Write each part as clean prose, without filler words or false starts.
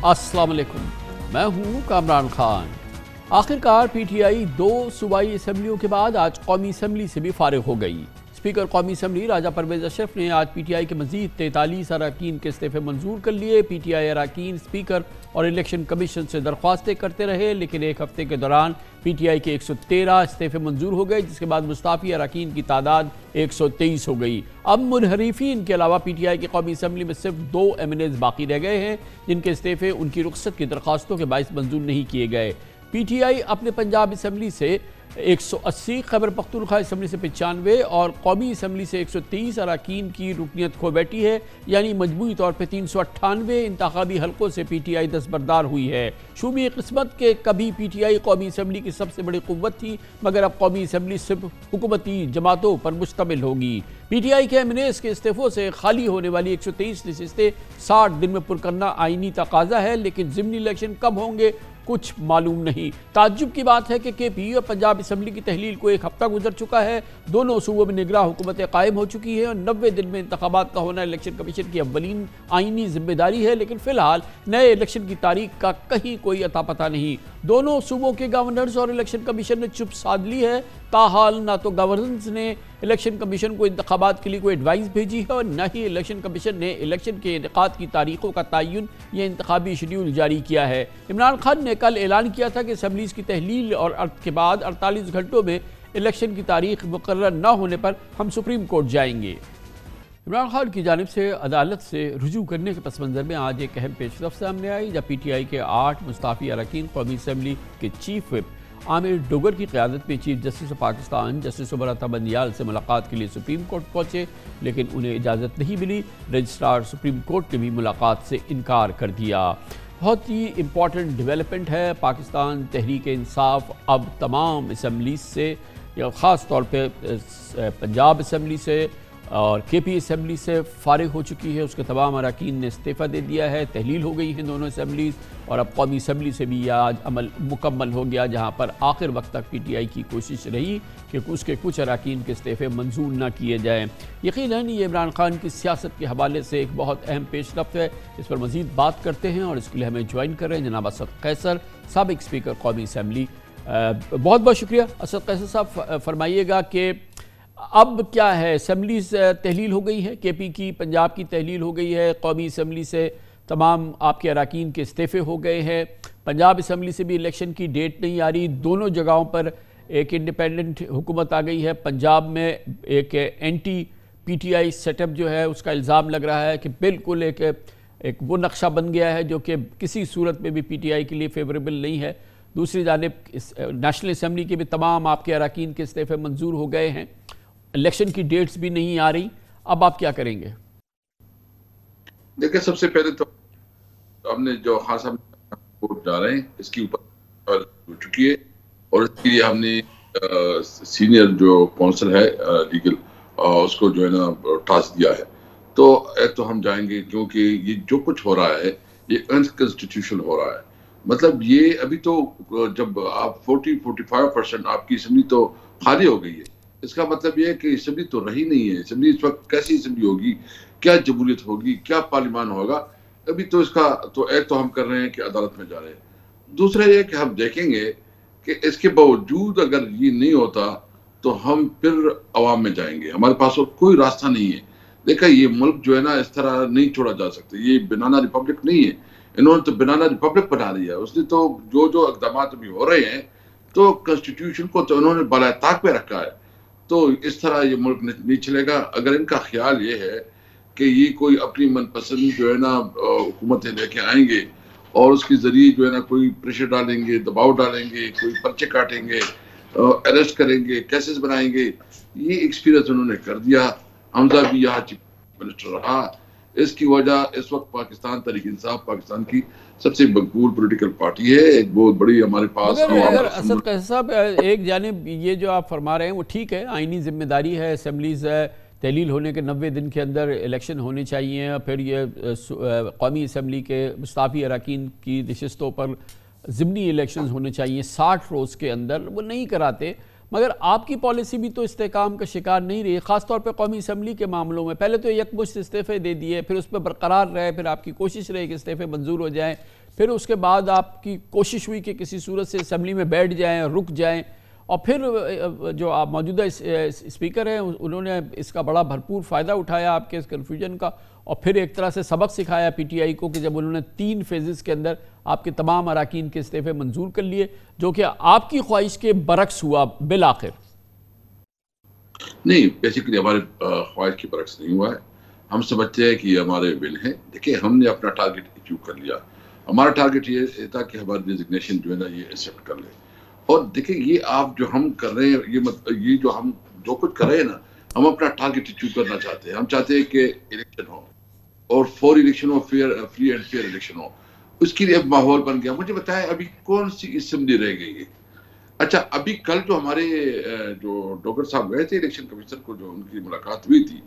السلام علیکم، میں ہوں کامران خان۔ آخرکار پی ٹی آئی 2 صوبائی اسمبلیوں کے بعد آج قومی اسمبلی سے بھی فارغ ہو گئی۔ اسپیکر قومی اسمبلی راجہ پرویز اشرف نے آج پی ٹی آئی کے مزید 43 اراکین کے استعفے منظور کر لیے۔ پی ٹی آئی اراکین اسپیکر اور الیکشن کمیشن سے درخواستیں کرتے رہے، لیکن ایک ہفتے کے دوران پی ٹی آئی کے 113 استعفے منظور ہو گئے، جس کے بعد مستعفی اراکین کی تعداد 123 ہو گئی۔ اب منحرفین کے علاوہ پی ٹی آئی کی قومی اسمبلی میں صرف 2 ایم این ایز باقی رہ گئے ہیں، جن کے استعفے ان کی رخصت کی درخواستوں کے باعث منظور نہیں کیے گئے۔ پی ٹی آئی اپنے پنجاب اسمبلی سے 180، خیبر پختونخوا اسمبلی سے 95 اور قومی اسمبلی سے 123 اراکین کی رکنیت کھو بیٹھی ہے، یعنی مجموعی طور پہ 398 انتخابی حلقوں سے پی ٹی آئی دستبردار ہوئی ہے۔ شومی قسمت کے کبھی پی ٹی آئی قومی اسمبلی کی سب سے بڑی قوت تھی، مگر اب قومی اسمبلی صرف حکومتی جماعتوں پر مشتمل ہوگی۔ پی ٹی آئی کے ایم این ایز کے استعفوں سے خالی ہونے والی 123 نشستیں 60 دن میں پر کرنا آئینی تقاضا ہے، لیکن ضمنی الیکشن کب ہوں گے کچھ معلوم نہیں۔ تعجب کی بات ہے کہ کے پی اور پنجاب اسمبلی کی تحلیل کو 1 ہفتہ گزر چکا ہے، دونوں صوبوں میں نگراں حکومتیں قائم ہو چکی ہیں اور 90 دن میں انتخابات کا ہونا الیکشن کمیشن کی اولین آئینی ذمہ داری ہے، لیکن فی الحال نئے الیکشن کی تاریخ کا کہیں کوئی اتا پتہ نہیں۔ دونوں صوبوں کے گورنرز اور الیکشن کمیشن نے چپ سادھ لی ہے، تاحال نہ تو گورنرز نے الیکشن کمیشن کو انتخابات کے لیے کوئی ایڈوائز بھیجی ہے اور نہ ہی الیکشن کمیشن نے الیکشن کے انعقاد کی تاریخوں کا تعین یا انتخابی شیڈیول جاری کیا ہے۔ عمران خان نے کل اعلان کیا تھا کہ اسمبلیز کی تحلیل اور کے بعد 48 گھنٹوں میں الیکشن کی تاریخ مقرر نہ ہونے پر ہم سپریم کورٹ جائیں گے۔ عمران خان کی جانب سے عدالت سے رجوع کرنے کے پس منظر میں آج ایک اہم پیش رفت سامنے آئی، جب پی ٹی آئی کے 8 مستعفی اراکین قومی اسمبلی کے چیف وپ عامر ڈوگر کی قیادت میں chief justice of Pakistan justice Umar Bandial سے ملاقات کے لیے سپریم کورٹ پہنچے، لیکن انہیں اجازت نہیں ملی۔ رجسٹرار سپریم کورٹ نے بھی ملاقات سے انکار کر دیا۔ بہت ہی امپورٹنٹ ڈیولپمنٹ ہے، پاکستان تحریک انصاف اب تمام اسمبلیز سے، یا خاص طور پہ پنجاب اسمبلی سے اور کے پی اسمبلی سے فارغ ہو چکی ہے۔ اس کے تمام اراکین نے استعفیٰ دے دیا ہے، تحلیل ہو گئی ہیں دونوں اسمبلیز، اور اب قومی اسمبلی سے بھی یہ آج عمل مکمل ہو گیا، جہاں پر آخر وقت تک پی ٹی آئی کی کوشش رہی کہ اس کے کچھ اراکین کے استعفے منظور نہ کیے جائیں۔ یقیناً یہ عمران خان کی سیاست کے حوالے سے ایک بہت اہم پیش رفت ہے، اس پر مزید بات کرتے ہیں اور اس کے لیے ہمیں جوائن کر رہے ہیں جناب اسد قیصر، سابق اسپیکر قومی اسمبلی۔ بہت بہت شکریہ اسد قیصر صاحب، فرمائیے گا کہ اب کیا ہے، اسمبلیز تحلیل ہو گئی ہے، کے پی کی، پنجاب کی تحلیل ہو گئی ہے، قومی اسمبلی سے تمام آپ کے اراکین کے استعفے ہو گئے ہیں، پنجاب اسمبلی سے بھی الیکشن کی ڈیٹ نہیں آ رہی، دونوں جگہوں پر ایک انڈیپینڈنٹ حکومت آ گئی ہے۔ پنجاب میں ایک anti P T I set up جو ہے اس کا الزام لگ رہا ہے کہ بالکل ایک وہ نقشہ بن گیا ہے جو کہ کسی صورت میں بھی پی ٹی آئی کے لیے فیوریبل نہیں ہے۔ دوسری جانب نیشنل اسمبلی کے بھی تمام آپ کے اراکین کے استعفے منظور ہو گئے ہیں، الیکشن کی ڈیٹس بھی نہیں آ رہی، اب آپ کیا کریں گے؟ دیکھیں، سب سے پہلے تو ہم نے جو خان صاحب رپورٹ ڈالے ہیں اس کی اوپر ہو چکی ہے، اور اس کے لیے ہم نے سینئر جو کونسل ہے لیگل اس کو جو ہے نا ٹاسک دیا ہے۔ تو ایک تو ہم جائیں گے، کیونکہ یہ جو کچھ ہو رہا ہے یہ انکانسٹیٹیوشنل ہو رہا ہے۔ مطلب یہ ابھی تو جب آپ 40-45% آپ کی اسمبلی تو خالی ہو گئی ہے، اس کا مطلب یہ ہے کہ اسمبلی تو رہی نہیں ہے۔ اسمبلی اس وقت کیسی اسمبلی ہوگی، کیا جمہوریت ہوگی، کیا پارلیمان ہوگا؟ ابھی تو اس کا تو ایک تو ہم کر رہے ہیں کہ عدالت میں جا رہے ہیں، دوسرا یہ کہ ہم دیکھیں گے کہ اس کے باوجود اگر یہ نہیں ہوتا تو ہم پھر عوام میں جائیں گے۔ ہمارے پاس اور کوئی راستہ نہیں ہے۔ دیکھا، یہ ملک جو ہے نا اس طرح نہیں چھوڑا جا سکتا، یہ بنانا ریپبلک نہیں ہے۔ انہوں نے تو بنانا ریپبلک بنا دیا۔ اس نے تو جو اقدامات ابھی ہو رہے ہیں تو کنسٹیٹیوشن کو تو انہوں نے بالائے طاق پہ رکھا ہے، تو اس طرح یہ ملک نہیں چلے گا۔ اگر ان کا خیال یہ ہے کہ یہ کوئی اپنی من پسند جو ہے نا حکومتیں لے کے آئیں گے اور اس کے ذریعے جو ہے نا کوئی پریشر ڈالیں گے، دباؤ ڈالیں گے، کوئی پرچے کاٹیں گے، اریسٹ کریں گے، کیسز بنائیں گے، یہ ایکسپیرینس انہوں نے کر دیا۔ حمزہ بھی یہاں چیف منسٹر رہا۔ اس کی وجہ اس وقت پاکستان تحریک انصاف پاکستان کی سب سے مقبول پولیٹیکل پارٹی ہے، ایک بہت بڑی ہمارے پاس۔ مگر اسد قیصر صاحب، ایک جانب یہ جو آپ فرما رہے ہیں وہ ٹھیک ہے، آئینی ذمہ داری ہے، اسمبلیز تحلیل ہونے کے 90 دن کے اندر الیکشن ہونے چاہیے، پھر یہ قومی اسمبلی کے مستعفی اراکین کی نشستوں پر ضمنی الیکشنز ہونے چاہیے 60 روز کے اندر، وہ نہیں کراتے۔ مگر آپ کی پالیسی بھی تو استحکام کا شکار نہیں رہی، خاص طور پہ قومی اسمبلی کے معاملوں میں۔ پہلے تو یکمشت استعفے دے دیے، پھر اس پہ برقرار رہے، پھر آپ کی کوشش رہے کہ استعفے منظور ہو جائیں، پھر اس کے بعد آپ کی کوشش ہوئی کہ کسی صورت سے اسمبلی میں بیٹھ جائیں، رک جائیں، اور پھر جو آپ موجودہ اسپیکر ہیں انہوں نے اس کا بڑا بھرپور فائدہ اٹھایا آپ کے اس کنفیوژن کا، اور پھر ایک طرح سے سبق سکھایا پی ٹی آئی کو کہ جب انہوں نے 3 فیزز کے اندر آپ کے تمام اراکین کے استعفے منظور کر لیے، جو کہ آپ کی خواہش کے برعکس ہوا بالآخر۔ نہیں، بیسیکلی ہمارے خواہش کے برعکس نہیں ہوا ہے. ہم سمجھتے ہیں کہ یہ ہمارے ول ہیں. دیکھیں، ہم نے اپنا ٹارگٹ اچیو کر لیا. ہمارا ٹارگٹ یہ تھا کہ ہماری ڈیزگنیشن جو ہے نا یہ ایکسیپٹ کر لے. اور دیکھیں، یہ آپ جو ہم کر رہے ہیں، یہ جو ہم جو کچھ کر رہے ہیں نا، ہم اپنا ٹارگٹ اچیو کرنا چاہتے ہیں. ہم چاہتے ہیں کہ الیکشن ہو اور فور الیکشن ہو، فری اینڈ فیئر الیکشن ہو. اس کے لیے اب ماحول بن گیا. مجھے بتائیں ابھی کون سی اسمبلی رہ گئی ہے؟ اچھا، ابھی کل جو ہمارے جو ڈوگر صاحب گئے تھے الیکشن کمیشن کو، جو ان کی ملاقات ہوئی تھی،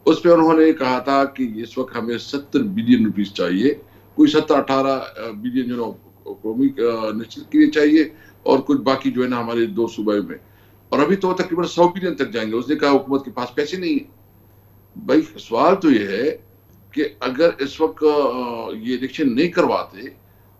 اس پہ انہوں نے کہا تھا کہ اس وقت ہمیں 70 بلین روپیز چاہیے. کوئی 17-18 بلین جو ہے قومی نیشنل کے لیے چاہیے، اور کچھ باقی جو ہے نا ہمارے 2 صوبے میں. اور ابھی تو تقریباً 100 بلین تک جائیں گے. اس نے کہا حکومت کے پاس پیسے نہیں ہیں. بھائی سوال تو یہ ہے کہ اگر اس وقت یہ الیکشن نہیں کرواتے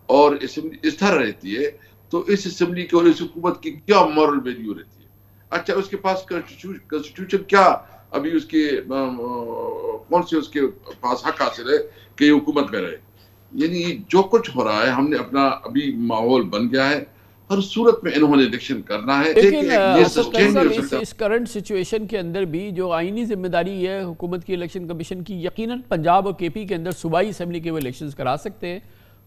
اور اسمبلی اس طرح رہتی ہے، تو اس اسمبلی کی اور اس حکومت کی کیا مورل ویلیو رہتی ہے؟ اچھا، اس کے پاس کنسٹیٹیوشن کیا ابھی اس کے کون سے اس کے پاس حق حاصل ہے کہ یہ حکومت میں رہے؟ یعنی جو کچھ ہو رہا ہے، ہم نے اپنا ابھی ماحول بن گیا ہے. ہر صورت میں انہوں نے الیکشن کرنا ہے. لیکن اس کرنٹ سچویشن کے اندر بھی جو آئینی ذمہ داری ہے حکومت کی الیکشن کمیشن کی، یقیناً پنجاب اور کے پی کے اندر صوبائی اسمبلی کے وہ الیکشنز کرا سکتے ہیں.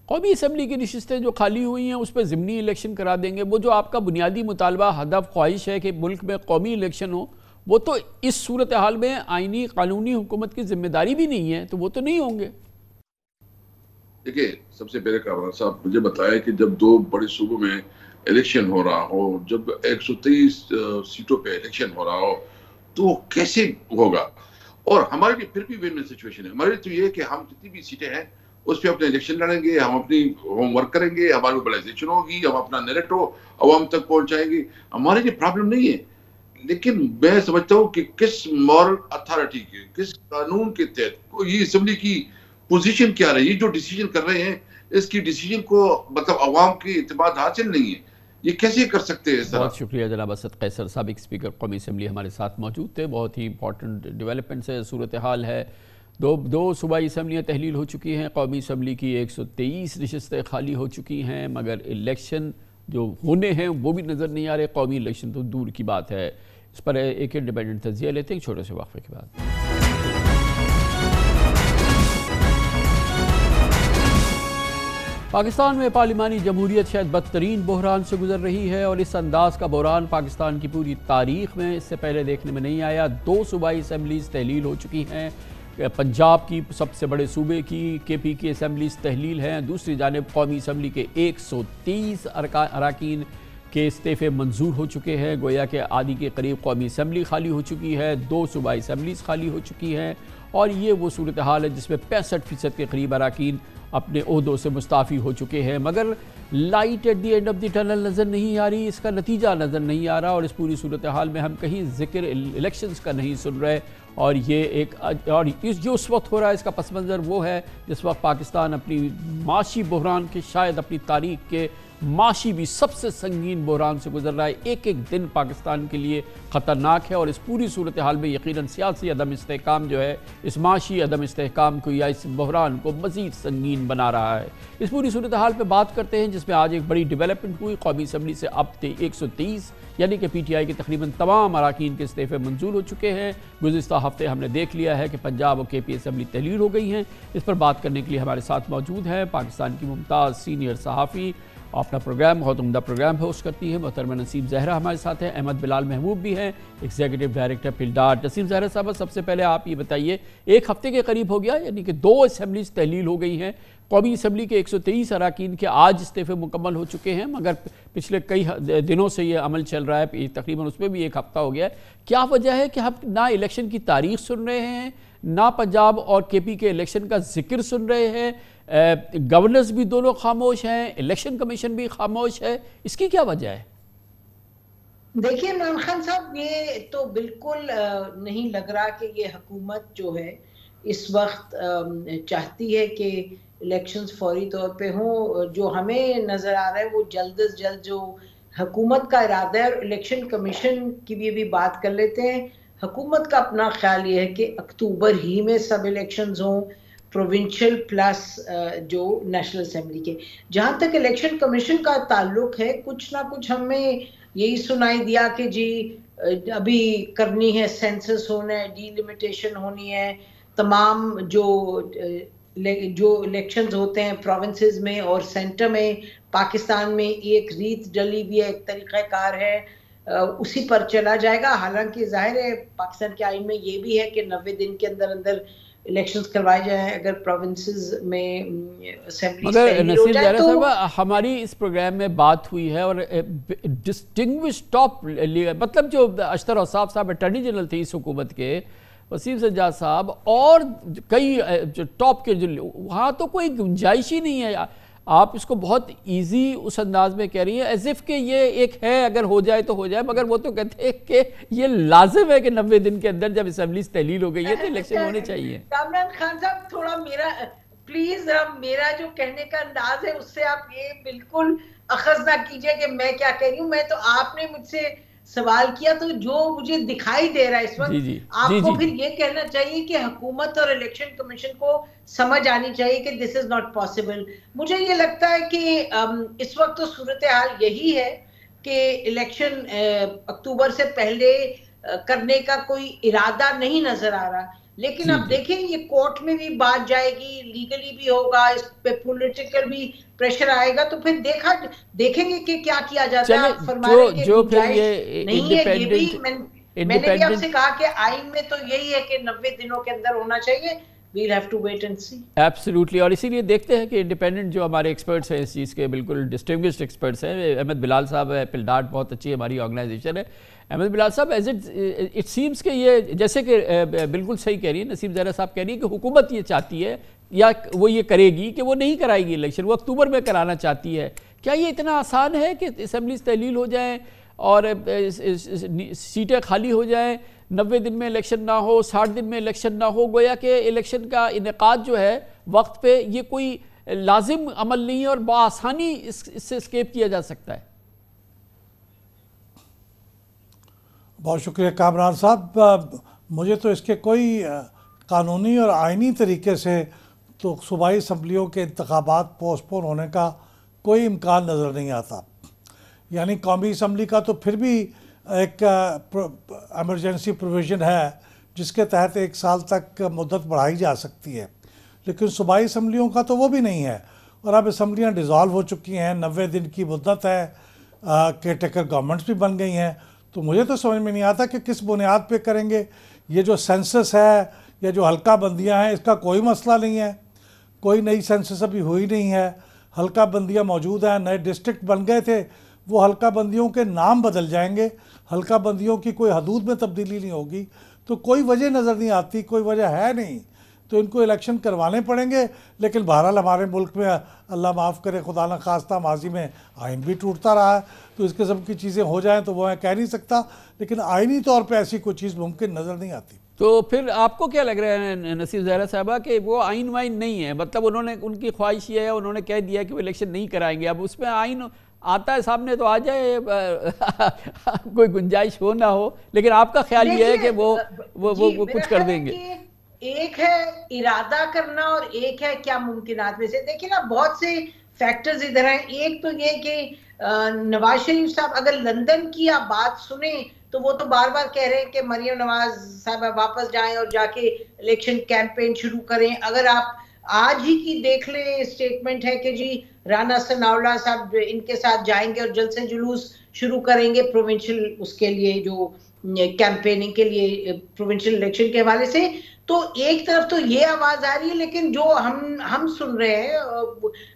قومی اسمبلی کی نشستیں جو خالی ہوئی ہیں اس پہ ضمنی الیکشن کرا دیں گے. وہ جو آپ کا بنیادی مطالبہ، ہدف، خواہش ہے کہ ملک میں قومی الیکشن ہو، وہ تو اس صورتحال میں آئینی قانونی حکومت کی ذمہ داری بھی نہیں ہے، تو وہ تو نہیں ہوں گے. دیکھیں، سب سے پہلے کامران صاحب مجھے بتایا کہ جب 2 بڑے صوبوں میں الیکشن ہو رہا ہو، جب 123 سیٹوں پہ الیکشن ہو رہا ہو، تو کیسے ہوگا؟ اور ہمارے لیے پھر بھی ون سچویشن ہے. ہمارے لیے تو یہ کہ ہم جتنی بھی سیٹیں ہیں اس پہ اپنے الیکشن لڑیں گے، ہم اپنی ہوم ورک کریں گے، ہماری موبلائزیشن ہوگی، ہم اپنا نیریٹو عوام تک پہنچائیں گے. ہمارے لیے پرابلم نہیں ہے. لیکن میں سمجھتا ہوں کہ کس مورل اتھارٹی کے، کس قانون کے تحت یہ اسمبلی کی پوزیشن کیا رہی ہے؟ جو ڈیسیجن کر رہے ہیں اس کی ڈیسیجن کو مطلب عوام کی اعتماد حاصل نہیں ہے. یہ کیسے کر سکتے ہیں اس طرح؟ بہت شکریہ جناب اسد قیصر، سابق اسپیکر قومی اسمبلی ہمارے ساتھ موجود تھے. بہت ہی امپورٹنٹ ڈیولپمنٹس ہے، صورتحال ہے. دو صوبائی اسمبلیاں تحلیل ہو چکی ہیں. قومی اسمبلی کی 123 نشستیں خالی ہو چکی ہیں، مگر الیکشن جو ہونے ہیں وہ بھی نظر نہیں آ رہے. قومی الیکشن تو دور کی بات ہے. اس پر ایک انڈیپینڈنٹ تجزیہ لیتے ہیں ایک چھوٹے سے وقفے کے بعد. پاکستان میں پارلیمانی جمہوریت شاید بدترین بحران سے گزر رہی ہے، اور اس انداز کا بحران پاکستان کی پوری تاریخ میں اس سے پہلے دیکھنے میں نہیں آیا. 2 صوبائی اسمبلیز تحلیل ہو چکی ہیں. پنجاب کی سب سے بڑے صوبے کی کے پی کی اسمبلیز تحلیل ہیں. دوسری جانب قومی اسمبلی کے 130 اراکین کے استعفے منظور ہو چکے ہیں. گویا کہ آدھی کے قریب قومی اسمبلی خالی ہو چکی ہے، 2 صوبائی اسمبلیز خالی ہو چکی ہیں. اور یہ وہ صورتحال ہے جس میں 65% کے قریب اراکین اپنے عہدوں سے مستعفی ہو چکے ہیں. مگر light at the end of the tunnel نظر نہیں آ رہی، اس کا نتیجہ نظر نہیں آ رہا. اور اس پوری صورتحال میں ہم کہیں ذکر الیکشنز کا نہیں سن رہے. اور یہ جو اس وقت ہو رہا ہے اس کا پس منظر وہ ہے جس وقت پاکستان اپنی معاشی بحران کے، شاید اپنی تاریخ کے معاشی بھی سب سے سنگین بحران سے گزر رہا ہے. ایک ایک دن پاکستان کے لیے خطرناک ہے. اور اس پوری صورتحال میں یقیناً سیاسی عدم استحکام جو ہے، اس معاشی عدم استحکام کو یا اس بحران کو مزید سنگین بنا رہا ہے. اس پوری صورتحال پہ بات کرتے ہیں جس میں آج ایک بڑی ڈیولپمنٹ ہوئی. قومی اسمبلی سے اب 130 یعنی کہ پی ٹی آئی کے تقریباً تمام اراکین کے استعفے منظور ہو چکے ہیں. گزشتہ ہفتے ہم نے دیکھ لیا ہے کہ پنجاب اور کے پی اسمبلی تحلیل ہو گئی ہیں. اس پر بات کرنے کے لیے ہمارے ساتھ موجود ہیں پاکستان کی ممتاز سینئر صحافی، اپنا پروگرام بہت عمدہ پروگرام ہوسٹ کرتی ہے، محترمہ نسیم زہرا ہمارے ساتھ ہیں. احمد بلال محبوب بھی ہیں، ایگزیکٹو ڈائریکٹر پلڈار. نسیم زہرا صاحب، سب سے پہلے آپ یہ بتائیے، ایک ہفتے کے قریب ہو گیا یعنی کہ 2 اسمبلیز تحلیل ہو گئی ہیں. قومی اسمبلی کے 123 اراکین کے آج استعفے مکمل ہو چکے ہیں، مگر پچھلے کئی دنوں سے یہ عمل چل رہا ہے، تقریباً اس میں بھی 1 ہفتہ ہو گیا ہے. کیا وجہ ہے کہ ہم نہ الیکشن کی تاریخ سن رہے ہیں، نہ پنجاب اور کے پی کے الیکشن کا ذکر سن رہے ہیں؟ گورنرز بھی دونوں خاموش ہیں، الیکشن کمیشن بھی خاموش ہے. اس کی کیا وجہ ہے؟ دیکھیے عمران خان صاحب، یہ تو بالکل نہیں لگ رہا کہ یہ حکومت جو ہے اس وقت چاہتی ہے کہ الیکشنز فوری طور پہ ہوں. جو ہمیں نظر آ رہا ہے وہ جلد از جلد جو حکومت کا ارادہ ہے، اور الیکشن کمیشن کی بھی بات کر لیتے ہیں. حکومت کا اپنا خیال یہ ہے کہ اکتوبر ہی میں سب الیکشنز ہوں، پروونشل پلس جو نیشنل اسمبلی کے. جہاں تک الیکشن کمیشن کا تعلق ہے، کچھ نہ کچھ ہمیں یہی سنائی دیا کہ جی ابھی کرنی ہے، سینسس ہونا ہے، ڈی لمیٹیشن ہونی ہے، تمام جو الیکشنز ہوتے ہیں پروونسز میں اور سینٹر میں پاکستان میں ایک ریت ڈلی ہوئی ہے، ایک طریقہ کار ہے، اسی پر چلا جائے گا. حالانکہ ظاہر ہے پاکستان کے آئین میں یہ بھی ہے کہ 90 دن کے اندر اندر الیکشنز کروائے جائیں اگر پروونسز میں اسمبلی مگر تحلیل ہو نصیر جائے. زہرا تو صاحبہ، ہماری اس پروگرام میں بات ہوئی ہے اور ڈسٹنگوش ٹاپ مطلب جو اشتر اوصاف صاحب اٹارنی جنرل تھے اس حکومت کے، وسیم سجاد صاحب، اور کئی جو ٹاپ کے جو وہاں تو کوئی گنجائش ہی نہیں ہے. آپ اس کو بہت ایزی اس انداز میں کہہ رہی ہیں ایز اف کہ یہ ایک ہے، اگر ہو جائے تو ہو جائے، مگر وہ تو کہتے ہیں کہ یہ لازم ہے کہ 90 دن کے اندر جب اسمبلی تحلیل ہو گئی ہے تو الیکشن ہونے چاہیے. کامران خان صاحب تھوڑا پلیز میرا جو کہنے کا انداز ہے اس سے آپ یہ بالکل اخذ نہ کیجئے کہ میں کیا کہہ رہی ہوں. میں تو آپ نے مجھ سے سوال کیا تو جو مجھے دکھائی دے رہا ہے اس وقت آپ کو پھر یہ کہنا چاہیے کہ حکومت اور الیکشن کمیشن کو سمجھ آنی چاہیے کہ دس از ناٹ پاسبل. مجھے یہ لگتا ہے کہ اس وقت تو صورتحال یہی ہے کہ الیکشن اکتوبر سے پہلے کرنے کا کوئی ارادہ نہیں نظر آ رہا. لیکن اب دیکھیں یہ کورٹ میں بھی بات جائے گی، لیگلی بھی ہوگا، اس پہ پولیٹیکل بھی پریشر آئے گا، تو پھر دیکھیں گے کہ کیا کیا جاتا ہے. آپ فرما رہے کہ گنجائش نہیں ہے. یہ بھی میں نے بھی آپ سے کہا کہ آئین میں تو یہی ہے کہ 90 دنوں کے اندر ہونا چاہیے. we'll have to wait and see. Absolutely. اور اسی لیے دیکھتے ہیں کہ انڈیپینڈنٹ جو ہمارے ایکسپرٹس ہیں اس چیز کے، بالکل ڈسٹنگوشڈ ایکسپرٹس ہیں. احمد بلال صاحب ہے، پلڈاٹ بہت اچھی ہماری آرگنائزیشن ہے. احمد بلال صاحب، ایز اٹ سیمز کہ یہ جیسے کہ بالکل صحیح کہہ رہی ہیں نسیم زہرا صاحب، کہہ رہی ہیں کہ حکومت یہ چاہتی ہے یا وہ یہ کرے گی کہ وہ نہیں کرائے گی الیکشن، وہ اکتوبر میں کرانا چاہتی ہے. کیا یہ اتنا آسان ہے کہ اسمبلیز تحلیل ہو جائیں اور سیٹیں خالی ہو جائیں، 90 دن میں الیکشن نہ ہو، 60 دن میں الیکشن نہ ہو؟ گویا کہ الیکشن کا انعقاد جو ہے وقت پہ یہ کوئی لازم عمل نہیں ہے اور بآسانی اس سے اسکیپ کیا جا سکتا ہے. بہت شکریہ کامران صاحب. مجھے تو اس کے کوئی قانونی اور آئینی طریقے سے تو صوبائی اسمبلیوں کے انتخابات پوسٹ پون ہونے کا کوئی امکان نظر نہیں آتا. یعنی قومی اسمبلی کا تو پھر بھی ایک ایمرجنسی پروویژن ہے جس کے تحت 1 سال تک مدت بڑھائی جا سکتی ہے، لیکن صوبائی اسمبلیوں کا تو وہ بھی نہیں ہے. اور اب اسمبلیاں ڈیزالو ہو چکی ہیں، 90 دن کی مدت ہے، کیئر ٹیکر گورنمنٹس بھی بن گئی ہیں. تو مجھے تو سمجھ میں نہیں آتا کہ کس بنیاد پہ کریں گے. یہ جو سینسس ہے یا جو حلقہ بندیاں ہیں، اس کا کوئی مسئلہ نہیں ہے. کوئی نئی سینسس ابھی ہوئی نہیں ہے، حلقہ بندیاں موجود ہیں. نئے ڈسٹرکٹ بن گئے تھے، وہ حلقہ بندیوں کے نام بدل جائیں گے، حلقہ بندیوں کی کوئی حدود میں تبدیلی نہیں ہوگی. تو کوئی وجہ نظر نہیں آتی، کوئی وجہ ہے نہیں. تو ان کو الیکشن کروانے پڑیں گے. لیکن بہرحال ہمارے ملک میں اللہ معاف کرے خدا نخواستہ ماضی میں آئین بھی ٹوٹتا رہا ہے، تو اس قسم کی چیزیں ہو جائیں تو وہ میں کہہ نہیں سکتا، لیکن آئینی طور پہ ایسی کوئی چیز ممکن نظر نہیں آتی. تو پھر آپ کو کیا لگ رہا ہے نصیر زہرا صاحبہ کہ وہ آئین وائن نہیں ہے؟ مطلب انہوں نے، ان کی خواہش یہ ہے، انہوں نے کہہ دیا کہ وہ الیکشن نہیں کرائیں گے. اب اس میں آئین آتا ہے سامنے تو آ جائے، کوئی گنجائش ہو نہ ہو، لیکن آپ کا خیال یہ ہے کہ وہ کچھ کر دیں گے. ایک ہے ارادہ کرنا اور ایک ہے کیا ممکنات میں سے. دیکھیں نا بہت سے فیکٹرز ادھر ہیں. ایک تو یہ کہ نواز شریف صاحب اگر لندن کی آپ بات سنیں تو وہ تو بار بار کہہ رہے ہیں کہ مریم نواز صاحبہ واپس جائیں اور جا کے الیکشن کیمپین شروع کریں. اگر آپ آج ہی کی دیکھ لیں اسٹیٹمنٹ ہے کہ جی رانا ثناءاللہ صاحب ان کے ساتھ جائیں گے اور جلد سے جلوس شروع کریں گے پروونشل اس کے لیے جو کیمپیننگ کے لیے پروونشل الیکشن کے حوالے سے. تو ایک طرف تو یہ آواز آ رہی ہے، لیکن جو ہم سن رہے ہیں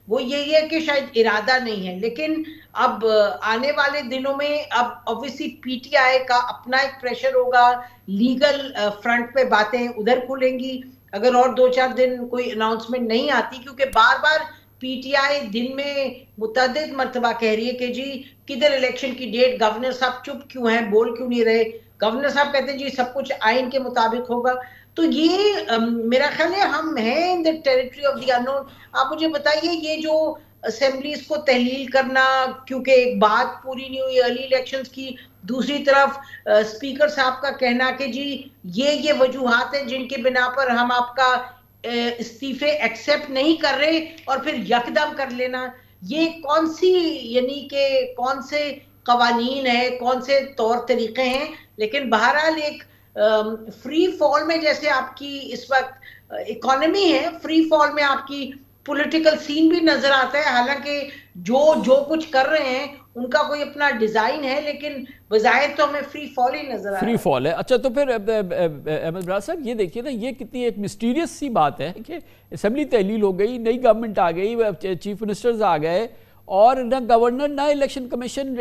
وہ یہی ہے کہ شاید ارادہ نہیں ہے. لیکن اب آنے والے دنوں میں اب obviously پی ٹی آئی کا اپنا ایک پریشر ہوگا، لیگل فرنٹ پہ باتیں ادھر کھلیں گی اگر اور 2-4 دن کوئی اناؤنسمنٹ نہیں آتی، کیونکہ بار بار پی ٹی آئی دن میں متعدد مرتبہ کہہ رہی ہے کہ جی کدھر الیکشن کی ڈیٹ، گورنر صاحب چپ کیوں ہیں، بول کیوں نہیں رہے. گورنر صاحب کہتے ہیں جی سب کچھ آئین کے مطابق ہوگا. تو یہ میرا خیال ہے ہم ہیں ان دا ٹیریٹری آف دی انون. آپ مجھے بتائیے یہ جو اسمبلیز کو تحلیل کرنا کیونکہ ایک بات پوری نہیں ہوئی ارلی الیکشنز کی, دوسری طرف اسپیکر صاحب کا کہنا کہ جی یہ وجوہات ہیں جن کے بنا پر ہم آپ کا استعفے ایکسیپٹ نہیں کر رہے اور پھر یکدم کر لینا, یہ کون سی یعنی کہ کون سے قوانین ہیں, کون سے طور طریقے ہیں. لیکن بہرحال ایک فری فال میں جیسے آپ کی اس وقت اکانومی ہے, فری فال میں آپ کی پولیٹیکل سین بھی نظر آتا ہے, حالانکہ جو کچھ کر رہے ہیں ان کا کوئی اپنا ڈیزائن ہے, لیکن بظاہر تو ہمیں فری فال ہی نظر آ رہا ہے. فری فال ہے. اچھا تو پھر احمد براز صاحب یہ دیکھیے نا, یہ کتنی ایک مسٹیریس سی بات ہے کہ اسمبلی تحلیل ہو گئی, نئی گورنمنٹ آ گئی, چیف منسٹرز آ گئے, اور نہ گورنر نہ الیکشن کمیشن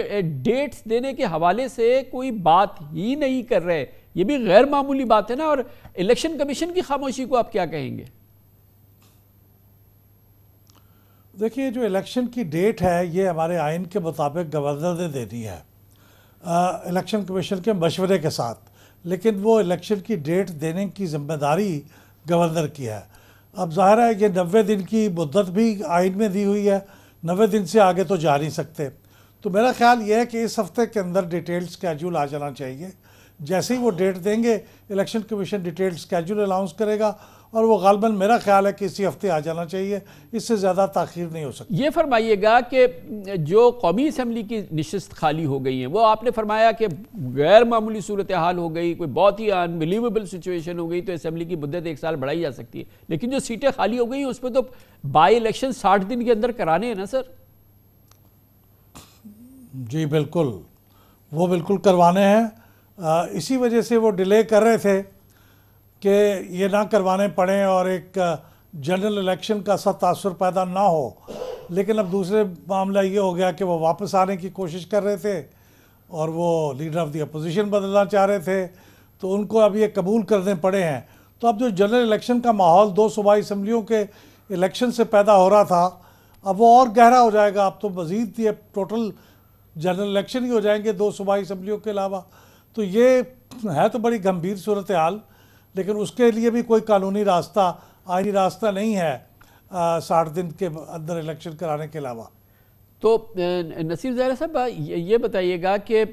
ڈیٹس دینے کے حوالے سے کوئی بات ہی نہیں کر رہے. یہ بھی غیر معمولی بات ہے نا. اور الیکشن کمیشن کی خاموشی کو آپ کیا کہیں گے؟ دیکھیے جو الیکشن کی ڈیٹ ہے یہ ہمارے آئین کے مطابق گورنر نے دینی ہے الیکشن کمیشن کے مشورے کے ساتھ, لیکن وہ الیکشن کی ڈیٹ دینے کی ذمہ داری گورنر کی ہے. اب ظاہر ہے یہ 90 دن کی مدت بھی آئین میں دی ہوئی ہے, 90 دن سے آگے تو جا نہیں سکتے. تو میرا خیال یہ ہے کہ اس ہفتے کے اندر ڈیٹیل اسکیجول آ جانا چاہیے. جیسے ہی وہ ڈیٹ دیں گے election commission detail schedule announce کرے گا, اور وہ غالباً میرا خیال ہے کہ اسی ہفتے آ جانا چاہیے, اس سے زیادہ تاخیر نہیں ہو سکتی. یہ فرمائیے گا کہ جو قومی اسمبلی کی نشست خالی ہو گئی ہیں, وہ آپ نے فرمایا کہ غیر معمولی صورتحال ہو گئی, کوئی بہت ہی انبلیویبل سچویشن ہو گئی تو اسمبلی کی مدت 1 سال بڑھائی جا سکتی ہے, لیکن جو سیٹیں خالی ہو گئی ہیں اس پہ تو بائی الیکشن 60 دن کے اندر کرانے ہیں نا سر؟ جی بالکل, وہ بالکل کروانے ہیں. اسی وجہ سے وہ ڈیلے کر رہے تھے کہ یہ نہ کروانے پڑیں اور ایک جنرل الیکشن کا سا تاثر پیدا نہ ہو. لیکن اب دوسرے معاملہ یہ ہو گیا کہ وہ واپس آنے کی کوشش کر رہے تھے اور وہ لیڈر آف دی اپوزیشن بدلنا چاہ رہے تھے, تو ان کو اب یہ قبول کرنے پڑے ہیں. تو اب جو جنرل الیکشن کا ماحول 2 صوبائی اسمبلیوں کے الیکشن سے پیدا ہو رہا تھا, اب وہ اور گہرا ہو جائے گا. اب تو مزید یہ ٹوٹل جنرل الیکشن ہی ہو جائیں گے 2 صوبائی اسمبلیوں کے علاوہ. تو یہ ہے تو بڑی گمبھیر صورتحال, لیکن اس کے لیے بھی کوئی قانونی راستہ, آئینی راستہ نہیں ہے 60 دن کے اندر الیکشن کرانے کے علاوہ. تو نصیر زہرا صاحب یہ بتائیے گا کہ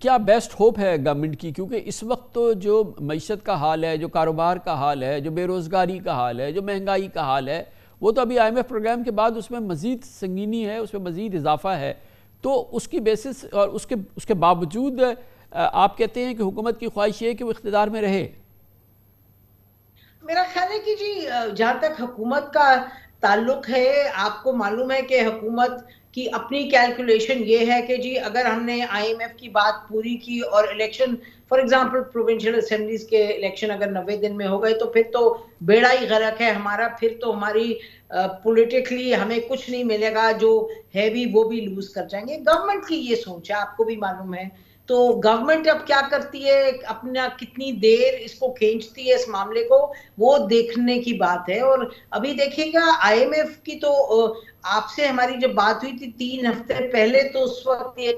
کیا بیسٹ ہوپ ہے گورنمنٹ کی, کیونکہ اس وقت تو جو معیشت کا حال ہے, جو کاروبار کا حال ہے, جو بے روزگاری کا حال ہے, جو مہنگائی کا حال ہے, وہ تو ابھی IMF پروگرام کے بعد اس میں مزید سنگینی ہے, اس میں مزید اضافہ ہے. تو اس کی بیسس اور اس کے باوجود آپ کہتے ہیں کہ حکومت کی خواہش یہ ہے کہ وہ اقتدار میں رہے؟ میرا خیال ہے کہ جی جہاں تک حکومت کا تعلق ہے, آپ کو معلوم ہے کہ حکومت کی اپنی کیلکولیشن یہ ہے کہ جی اگر ہم نے IMF کی بات پوری کی اور election for example provincial assemblies کے الیکشن اگر 90 دن میں ہو گئے تو پھر تو بیڑا ہی غرق ہے ہمارا, پھر تو ہماری پولیٹیکلی ہمیں کچھ نہیں ملے گا, جو ہے بھی وہ بھی لوز کر جائیں گے. گورنمنٹ کی یہ سوچ ہے, آپ کو بھی معلوم ہے. تو گورنمنٹ اب کیا کرتی ہے, اپنا کتنی دیر اس کو کھینچتی ہے اس معاملے کو, وہ دیکھنے کی بات ہے. اور ابھی دیکھیے گا IMF کی تو آپ سے ہماری جب بات ہوئی تھی 3 ہفتے پہلے, تو اس وقت یہ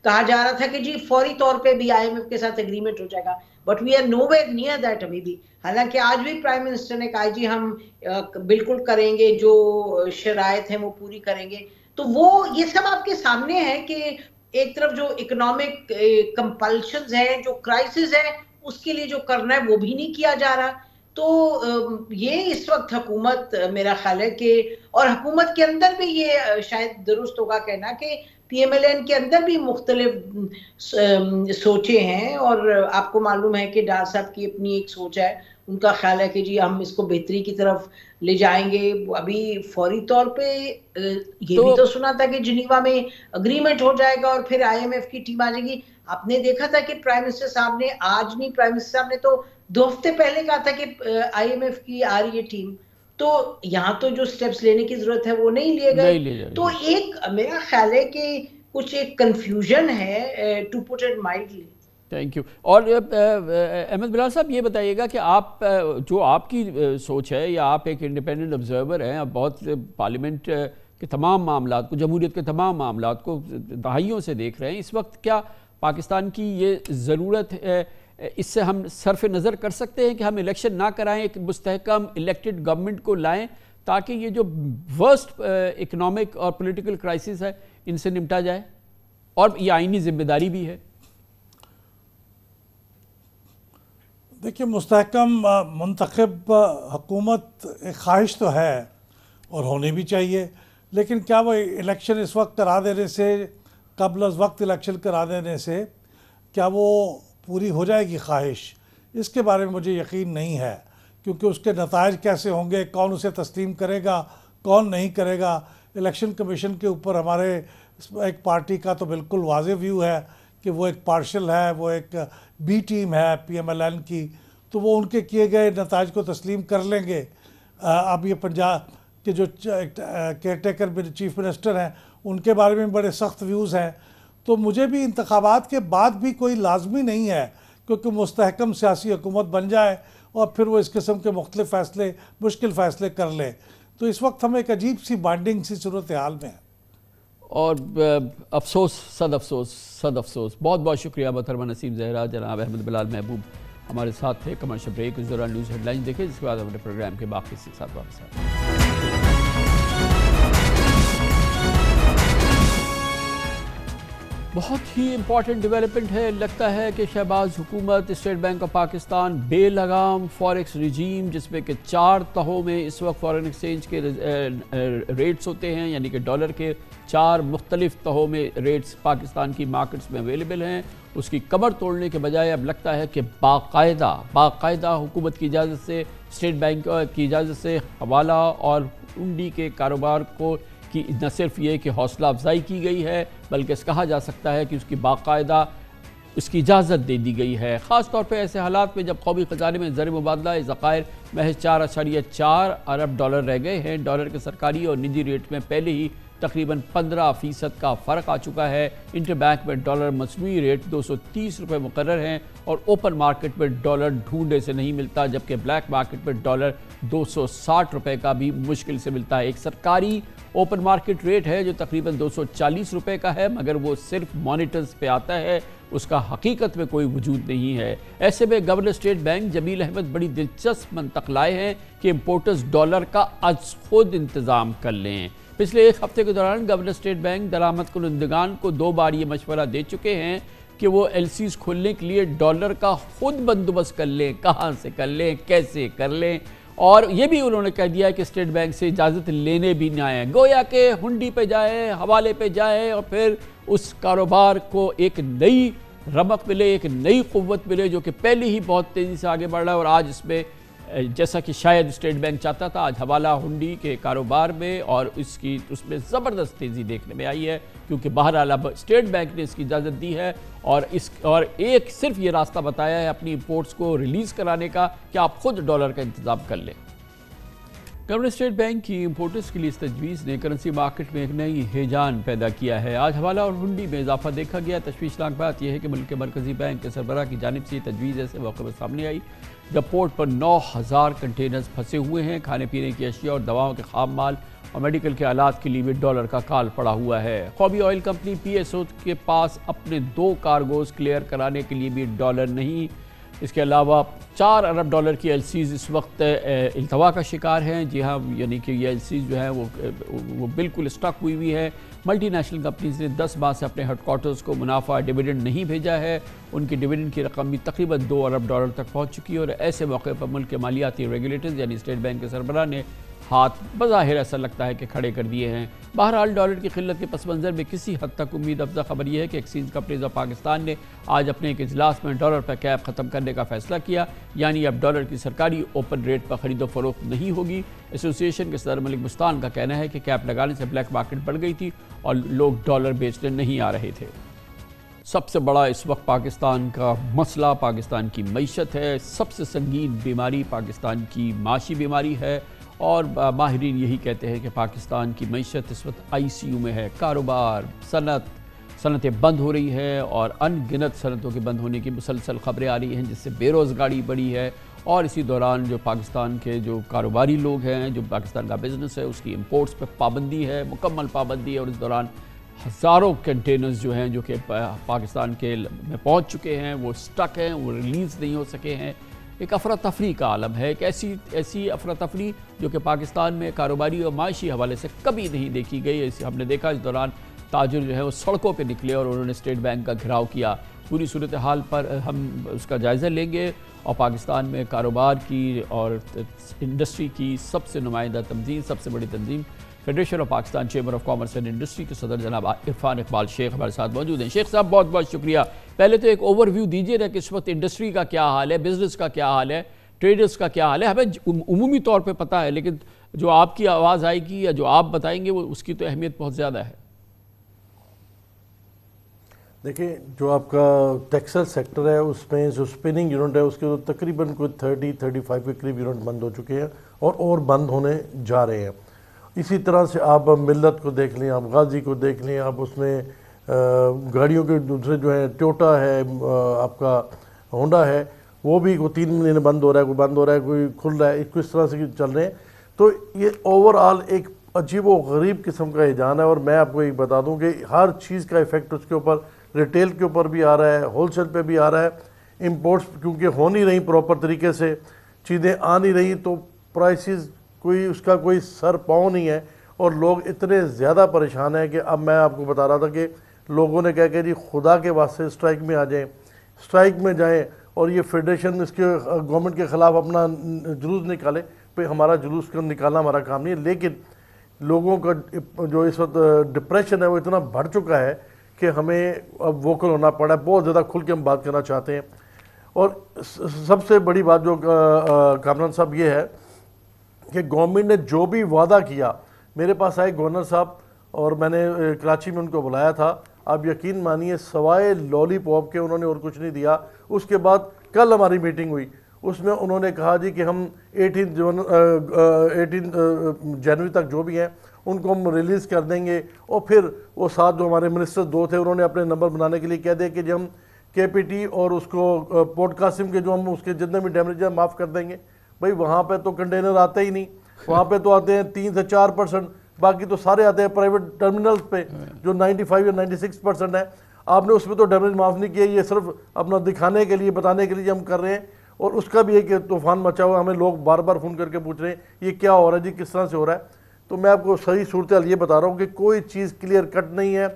کہا جا رہا تھا کہ جی فوری طور پہ بھی IMF کے ساتھ اگریمنٹ ہو جائے گا, but we are nowhere near that ابھی بھی. حالانکہ آج بھی پرائم منسٹر نے کہا جی ہم بالکل کریں گے, جو شرائط ہیں وہ پوری کریں گے. تو وہ یہ سب آپ کے سامنے ہے کہ ایک طرف جو اکنامک کمپلشنز ہیں, جو کرائسس ہے, اس کے لیے جو کرنا ہے وہ بھی نہیں کیا جا رہا. تو یہ اس وقت حکومت میرا خیال ہے کہ, اور حکومت کے اندر بھی یہ شاید درست ہوگا کہنا کہ PMLN کے اندر بھی مختلف سوچیں ہیں, اور آپ کو معلوم ہے کہ ڈار صاحب کی اپنی ایک سوچ ہے, ان کا خیال ہے کہ جی ہم اس کو بہتری کی طرف لے جائیں گے. ابھی فوری طور پہ یہ بھی تو سنا تھا کہ جنیوا میں اگریمنٹ ہو جائے گا اور پھر IMF کی ٹیم آ جائے گی. آپ نے دیکھا تھا کہ پرائم منسٹر صاحب نے آج نہیں, پرائم منسٹر صاحب نے تو 2 ہفتے پہلے کہا تھا کہ IMF کی آ رہی ہے ٹیم. تو یہاں تو جو سٹیپس لینے کی ضرورت ہے وہ نہیں لیے گئے. تو ایک میرا خیال ہے کہ کچھ ایک کنفیوژن ہے, to put it mildly. Thank you. اور احمد براز صاحب یہ بتائیے گا کہ آپ کی سوچ ہے, یا آپ ایک انڈیپینڈنٹ آبزرور ہیں, آپ بہت پارلیمنٹ کے تمام معاملات کو, جمہوریت کے تمام معاملات کو دہائیوں سے دیکھ رہے ہیں. اس وقت کیا پاکستان کی یہ ضرورت اس سے ہم صرف نظر کر سکتے ہیں کہ ہم الیکشن نہ کرائیں، ایک مستحکم الیکٹڈ گورنمنٹ کو لائیں تاکہ یہ جو ورسٹ اکنامک اور پولیٹیکل کرائسس ہے ان سے نمٹا جائے، اور یہ آئینی ذمہ داری بھی ہے؟ دیکھیے، مستحکم منتخب حکومت ایک خواہش تو ہے اور ہونی بھی چاہیے، لیکن کیا وہ الیکشن اس وقت کرا دینے سے، قبل از وقت الیکشن کرا دینے سے کیا وہ پوری ہو جائے گی خواہش؟ اس کے بارے میں مجھے یقین نہیں ہے، کیونکہ اس کے نتائج کیسے ہوں گے، کون اسے تسلیم کرے گا، کون نہیں کرے گا۔ الیکشن کمیشن کے اوپر ہمارے ایک پارٹی کا تو بالکل واضح ویو ہے کہ وہ ایک پارشل ہے، وہ ایک بی ٹیم ہے پی ایم ایل این کی، تو وہ ان کے کیے گئے نتائج کو تسلیم کر لیں گے۔ اب یہ پنجاب کے جو کیئر ٹیکر چیف منسٹر ہیں ان کے بارے میں بڑے سخت ویوز ہیں، تو مجھے بھی انتخابات کے بعد بھی کوئی لازمی نہیں ہے کیونکہ مستحکم سیاسی حکومت بن جائے اور پھر وہ اس قسم کے مختلف فیصلے، مشکل فیصلے کر لے۔ تو اس وقت ہم ایک عجیب سی بائنڈنگ سی صورتحال میں ہیں، اور افسوس، صد افسوس۔ بہت بہت شکریہ محترمہ نسیم زہرا۔ جناب احمد بلال محبوب ہمارے ساتھ تھے۔ کمرشل بریک، اس دوران نیوز ہیڈ لائنز دیکھیں، جس کے بعد ہمارے پروگرام کے باقی سے ساتھ واپس آئیں۔ بہت ہی امپورٹنٹ ڈیولپمنٹ ہے، لگتا ہے کہ شہباز حکومت اسٹیٹ بینک آف پاکستان بے لگام فوریکس رجیم، جس میں کہ 4 تہوں میں اس وقت فارن ایکسچینج کے ریٹس ہوتے ہیں، یعنی کہ ڈالر کے 4 مختلف تہوں میں ریٹس پاکستان کی مارکیٹس میں اویلیبل ہیں، اس کی کمر توڑنے کے بجائے اب لگتا ہے کہ باقاعدہ حکومت کی اجازت سے، اسٹیٹ بینک کی اجازت سے حوالہ اور ہنڈی کے کاروبار کو کی نہ صرف یہ کہ حوصلہ افزائی کی گئی ہے، بلکہ اس کہا جا سکتا ہے کہ اس کی باقاعدہ اس کی اجازت دے دی گئی ہے، خاص طور پہ ایسے حالات میں جب قومی خزانے میں زر مبادلہ ذخائر محض 4.4 ارب ڈالر رہ گئے ہیں۔ ڈالر کے سرکاری اور نجی ریٹ میں پہلے ہی تقریباً 15% کا فرق آ چکا ہے۔ انٹر بینک میں ڈالر مصنوعی ریٹ 230 روپے مقرر ہیں اور اوپن مارکیٹ میں ڈالر ڈھونڈے سے نہیں ملتا، جبکہ بلیک مارکیٹ میں ڈالر 260 روپے کا بھی مشکل سے ملتا ہے۔ ایک سرکاری اوپن مارکیٹ ریٹ ہے جو تقریباً 240 روپے کا ہے، مگر وہ صرف مانیٹرز پہ آتا ہے، اس کا حقیقت میں کوئی وجود نہیں ہے۔ ایسے میں گورنر اسٹیٹ بینک جمیل احمد بڑی دلچسپ منطق لائے ہیں کہ امپورٹرز ڈالر کا از خود انتظام کر لیں۔ پچھلے ایک ہفتے کے دوران گورنر اسٹیٹ بینک درآمد کنندگان کو 2 بار یہ مشورہ دے چکے ہیں کہ وہ ایل سیز کھولنے کے لیے ڈالر کا خود بندوبست کر لیں، کہاں سے کر لیں، کیسے کر لیں، اور یہ بھی انہوں نے کہہ دیا کہ اسٹیٹ بینک سے اجازت لینے بھی نہ آئیں، گویا کہ ہنڈی پہ جائے، حوالے پہ جائے اور پھر اس کاروبار کو ایک نئی رمق ملے، ایک نئی قوت ملے جو کہ پہلے ہی بہت تیزی سے آگے بڑھ رہا ہے۔ اور آج اس میں جیسا کہ شاید اسٹیٹ بینک چاہتا تھا، آج حوالہ ہنڈی کے کاروبار میں اور اس میں زبردست تیزی دیکھنے میں آئی ہے، کیونکہ بہرحال اب اسٹیٹ بینک نے اس کی اجازت دی ہے اور ایک صرف یہ راستہ بتایا ہے اپنی امپورٹس کو ریلیز کرانے کا کہ آپ خود ڈالر کا انتظام کر لیں۔ گورنر اسٹیٹ بینک کی امپورٹرز کے لیے اس تجویز نے کرنسی مارکیٹ میں ایک نئی ہیجان پیدا کیا ہے۔ آج حوالہ اور ہنڈی میں اضافہ دیکھا گیا۔ تشویشناک بات یہ ہے کہ ملک کے مرکزی بینک کے سربراہ کی جانب سے یہ تجویز ایسے موقع پر سامنے آئی جب پورٹ پر 9000 کنٹینرز پھنسے ہوئے ہیں۔ کھانے پینے کی اشیاء اور دواؤں کے خام مال اور میڈیکل کے آلات کے لیے بھی ڈالر کا کال پڑا ہوا ہے۔ قومی oil company P S O کے پاس اپنے 2 کارگوز کلیئر کرانے کے لیے بھی ڈالر نہیں۔ اس کے علاوہ 4 ارب ڈالر کی ایل سیز اس وقت التوا کا شکار ہیں۔ جی ہاں، یعنی کہ یہ ایل سیز جو ہیں وہ بالکل اسٹک ہوئی ہے۔ ملٹی نیشنل کمپنیز نے 10 ماہ سے اپنے ہیڈ کوارٹرز کو منافع ڈیویڈنڈ نہیں بھیجا ہے۔ ان کی ڈیویڈنڈ کی رقم بھی تقریباً 2 ارب ڈالر تک پہنچ چکی ہے، اور ایسے موقع پر ملک کے مالیاتی ریگولیٹرز یعنی اسٹیٹ بینک کے سربراہ نے ہاتھ بظاہر ایسا لگتا ہے کہ کھڑے کر دیے ہیں۔ بہرحال ڈالر کی قلت کے پس منظر میں کسی حد تک امید افزا خبر یہ ہے کہ ایکسچینج کمپنیز آف پاکستان نے آج اپنے ایک اجلاس میں ڈالر پر کیپ ختم کرنے کا فیصلہ کیا، یعنی اب ڈالر کی سرکاری اوپن ریٹ پر خرید و فروخت نہیں ہوگی۔ ایسوسی ایشن کے صدر ملک بستان کا کہنا ہے کہ کیپ لگانے سے بلیک مارکیٹ بڑھ گئی تھی اور لوگ ڈالر بیچنے نہیں آ رہے تھے۔ سب سے بڑا اس وقت پاکستان کا مسئلہ پاکستان کی معیشت ہے۔ سب سے سنگین بیماری پاکستان کی معاشی بیماری ہے، اور ماہرین یہی کہتے ہیں کہ پاکستان کی معیشت اس وقت آئی سی یو میں ہے۔ کاروبار، صنعتیں بند ہو رہی ہیں اور ان گنت صنعتوں کے بند ہونے کی مسلسل خبریں آ رہی ہیں، جس سے بے روزگاری بڑھی ہے، اور اسی دوران جو پاکستان کے جو کاروباری لوگ ہیں، جو پاکستان کا بزنس ہے، اس کی امپورٹس پہ پابندی ہے، مکمل پابندی ہے، اور اس دوران ہزاروں کنٹینرز جو ہیں جو کہ پاکستان کے میں پہنچ چکے ہیں، وہ سٹک ہیں، وہ ریلیز نہیں ہو سکے ہیں۔ ایک افراتفری کا عالم ہے، ایک ایسی افراتفری جو کہ پاکستان میں کاروباری اور معاشی حوالے سے کبھی نہیں دیکھی گئی۔ ہم نے دیکھا اس دوران تاجر جو ہے وہ سڑکوں پہ نکلے اور انہوں نے اسٹیٹ بینک کا گھراؤ کیا۔ پوری صورتحال پر ہم اس کا جائزہ لیں گے، اور پاکستان میں کاروبار کی اور انڈسٹری کی سب سے نمائندہ تنظیم، سب سے بڑی تنظیم federation of Pakistan chamber of commerce and industry کے صدر جناب عرفان اقبال شیخ ہمارے ساتھ موجود ہیں۔ شیخ صاحب بہت بہت شکریہ۔ پہلے تو ایک اوور ویو دیجیے نا کہ اس وقت انڈسٹری کا کیا حال ہے، بزنس کا کیا حال ہے، ٹریڈرز کا کیا حال ہے۔ ہمیں عمومی طور پہ پتہ ہے، لیکن جو آپ کی آواز آئے گی یا جو آپ بتائیں گے وہ اس کی تو اہمیت بہت زیادہ ہے۔ دیکھیں، جو آپ کا ٹیکسٹائل سیکٹر ہے اس میں جو اسپننگ یونٹ ہے اس کے تقریباً کوئی 30-35 کے قریب یونٹ بند ہو چکے ہیں اور بند ہونے جا رہے ہیں۔ اسی طرح سے آپ ملت کو دیکھ لیں، آپ غازی کو دیکھ لیں، آپ اس میں گاڑیوں کے دوسرے جو ہیں ٹوٹا ہے، آپ کا ہونڈا ہے، وہ بھی کوئی 3 مہینے بند ہو رہا ہے، کوئی بند ہو رہا ہے، کوئی کھل رہا ہے، اس طرح سے چل رہے ہیں۔ تو یہ اوور آل ایک عجیب و غریب قسم کا رجحان ہے، اور میں آپ کو ایک بتا دوں کہ ہر چیز کا ایفیکٹ اس کے اوپر ریٹیل کے اوپر بھی آ رہا ہے، ہول سیل پہ بھی آ رہا ہے۔ امپورٹس کیونکہ ہو نہیں رہی پراپر طریقے سے، چیزیں آ نہیں رہی، تو پرائسز کوئی اس کا کوئی سر پاؤں نہیں ہے، اور لوگ اتنے زیادہ پریشان ہیں کہ اب میں آپ کو بتا رہا تھا کہ لوگوں نے کہا کہ جی خدا کے واسطے اسٹرائک میں آ جائیں، اسٹرائک میں جائیں، اور یہ فیڈریشن اس کے گورنمنٹ کے خلاف اپنا جلوس نکالے۔ پہ ہمارا جلوس کا نکالنا ہمارا کام نہیں ہے، لیکن لوگوں کا جو اس وقت ڈپریشن ہے وہ اتنا بڑھ چکا ہے کہ ہمیں اب ووکل ہونا پڑا ہے، بہت زیادہ کھل کے ہم بات کرنا چاہتے ہیں۔ اور سب سے بڑی بات جو کامران صاحب یہ ہے کہ گورنمنٹ نے جو بھی وعدہ کیا، میرے پاس آئے گورنر صاحب اور میں نے کراچی میں ان کو بلایا تھا، آپ یقین مانیے سوائے لولی پاپ کے انہوں نے اور کچھ نہیں دیا۔ اس کے بعد کل ہماری میٹنگ ہوئی، اس میں انہوں نے کہا جی کہ ہم 18 جنوری تک جو بھی ہیں ان کو ہم ریلیز کر دیں گے، اور پھر وہ ساتھ جو ہمارے منسٹر 2 تھے انہوں نے اپنے نمبر بنانے کے لیے کہہ دیا کہ جی ہم کے پی ٹی اور اس کو پورٹ قاسم کے جو ہم اس کے جتنے بھی ڈیمیج ہیں معاف کر دیں گے۔ بھائی وہاں پہ تو کنٹینر آتے ہی نہیں، وہاں پہ تو آتے ہیں 3 سے 4%، باقی تو سارے آتے ہیں پرائیویٹ ٹرمینلز پہ جو 95 یا 96% ہے۔ آپ نے اس میں تو ڈیمیج معاف نہیں کیا، یہ صرف اپنا دکھانے کے لیے، بتانے کے لیے ہم کر رہے ہیں، اور اس کا بھی ایک طوفان مچا ہوا ہے۔ ہمیں لوگ بار بار فون کر کے پوچھ رہے ہیں یہ کیا ہو رہا ہے جی، کس طرح سے ہو رہا ہے۔ تو میں آپ کو صحیح صورتحال یہ بتا رہا ہوں کہ کوئی چیز کلیئر کٹ نہیں ہے،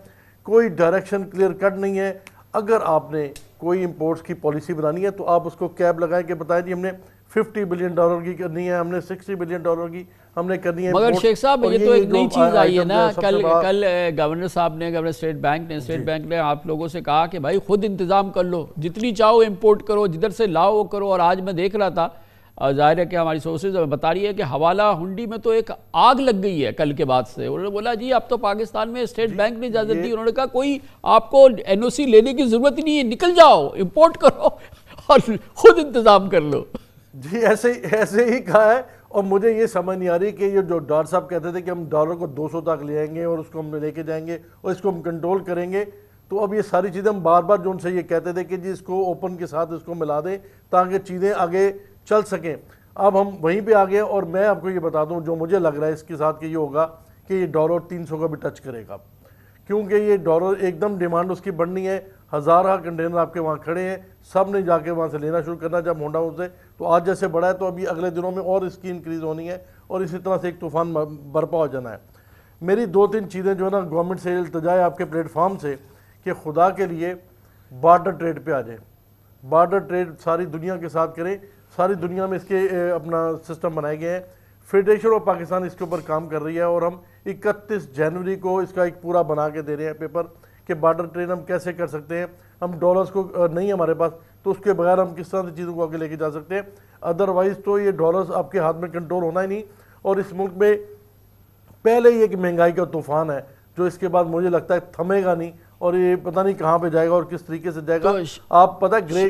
کوئی ڈائریکشن کلیئر کٹ نہیں ہے۔ اگر آپ نے کوئی امپورٹس کی پالیسی بنانی ہے تو آپ اس کو کیب لگائیں کہ بتائیں جی ہم نے $50 بلین کی کرنی ہے، ہم نے $60 بلین کی ہم نے کرنی ہے۔ مگر شیخ صاحب یہ تو ایک نئی چیز آئی ہے نا، کل گورنر صاحب نے، گورنر اسٹیٹ بینک نے آپ لوگوں سے کہا کہ بھائی خود انتظام کر لو، جتنی چاہو امپورٹ کرو، جدھر سے لاؤ وہ کرو۔ اور آج میں دیکھ رہا تھا، ظاہر ہے کہ ہماری سورسز ہمیں بتا رہی ہے کہ حوالہ ہنڈی میں تو ایک آگ لگ گئی ہے کل کے بعد سے۔ انہوں نے بولا جی اب تو پاکستان میں اسٹیٹ بینک نے اجازت دی، انہوں نے کہا کوئی آپ کو NOC لینے کی ضرورت ہی نہیں ہے، نکل جاؤ، امپورٹ کرو اور خود انتظام کر لو۔ جی ایسے ہی کہا ہے، اور مجھے یہ سمجھ نہیں آ رہی کہ یہ جو ڈاکٹر صاحب کہتے تھے کہ ہم ڈالر کو 200 تک لے آئیں گے اور اس کو ہم لے کے جائیں گے اور اس کو ہم کنٹرول کریں گے، تو اب یہ ساری چیزیں ہم بار بار جو ان سے یہ کہتے تھے کہ جی اس کو اوپن کے ساتھ اس کو ملا دیں تاکہ چیزیں آگے چل سکیں۔ اب ہم وہیں پہ آ گئے، اور میں آپ کو یہ بتا دوں جو مجھے لگ رہا ہے اس کے ساتھ کہ یہ ہوگا کہ یہ ڈالر 300 کا بھی ٹچ کرے گا، کیونکہ یہ ڈالر ایک دم ڈیمانڈ اس کی بڑھنی ہے۔ ہزارہ کنٹینر آپ کے وہاں کھڑے ہیں، سب نے جا کے وہاں سے لینا شروع کرنا جب ہونڈا سے، تو آج جیسے بڑھا ہے تو ابھی اگلے دنوں میں اور اس کی انکریز ہونی ہے، اور اسی طرح سے ایک طوفان برپا ہو جانا ہے۔ میری 2-3 چیزیں جو ہے نا گورنمنٹ سے التجا ہے آپ کے پلیٹ فارم سے کہ خدا کے لیے بارڈر ٹریڈ پہ آ جائیں، بارڈر ٹریڈ ساری دنیا کے ساتھ کریں۔ ساری دنیا میں اس کے اپنا سسٹم بنائے گئے ہیں، فیڈریشن آف پاکستان اس کے اوپر کام کر رہی ہے، اور ہم 31 جنوری کو اس کا ایک پورا بنا کے دے رہے ہیں پیپر کہ بارڈر ٹریڈ ہم کیسے کر سکتے ہیں۔ ہم ڈالرز کو نہیں ہمارے پاس، تو اس کے بغیر ہم کس طرح سے چیزوں کو آگے لے کے جا سکتے ہیں۔ ادروائز تو یہ ڈالرز آپ کے ہاتھ میں کنٹرول ہونا ہی نہیں، اور اس ملک میں پہلے ہی ایک مہنگائی کا طوفان ہے جو اس کے بعد مجھے لگتا ہے تھمے گا نہیں، اور یہ پتہ نہیں کہاں پہ جائے گا اور کس طریقے سے جائے گا۔ آپ پتہ گرے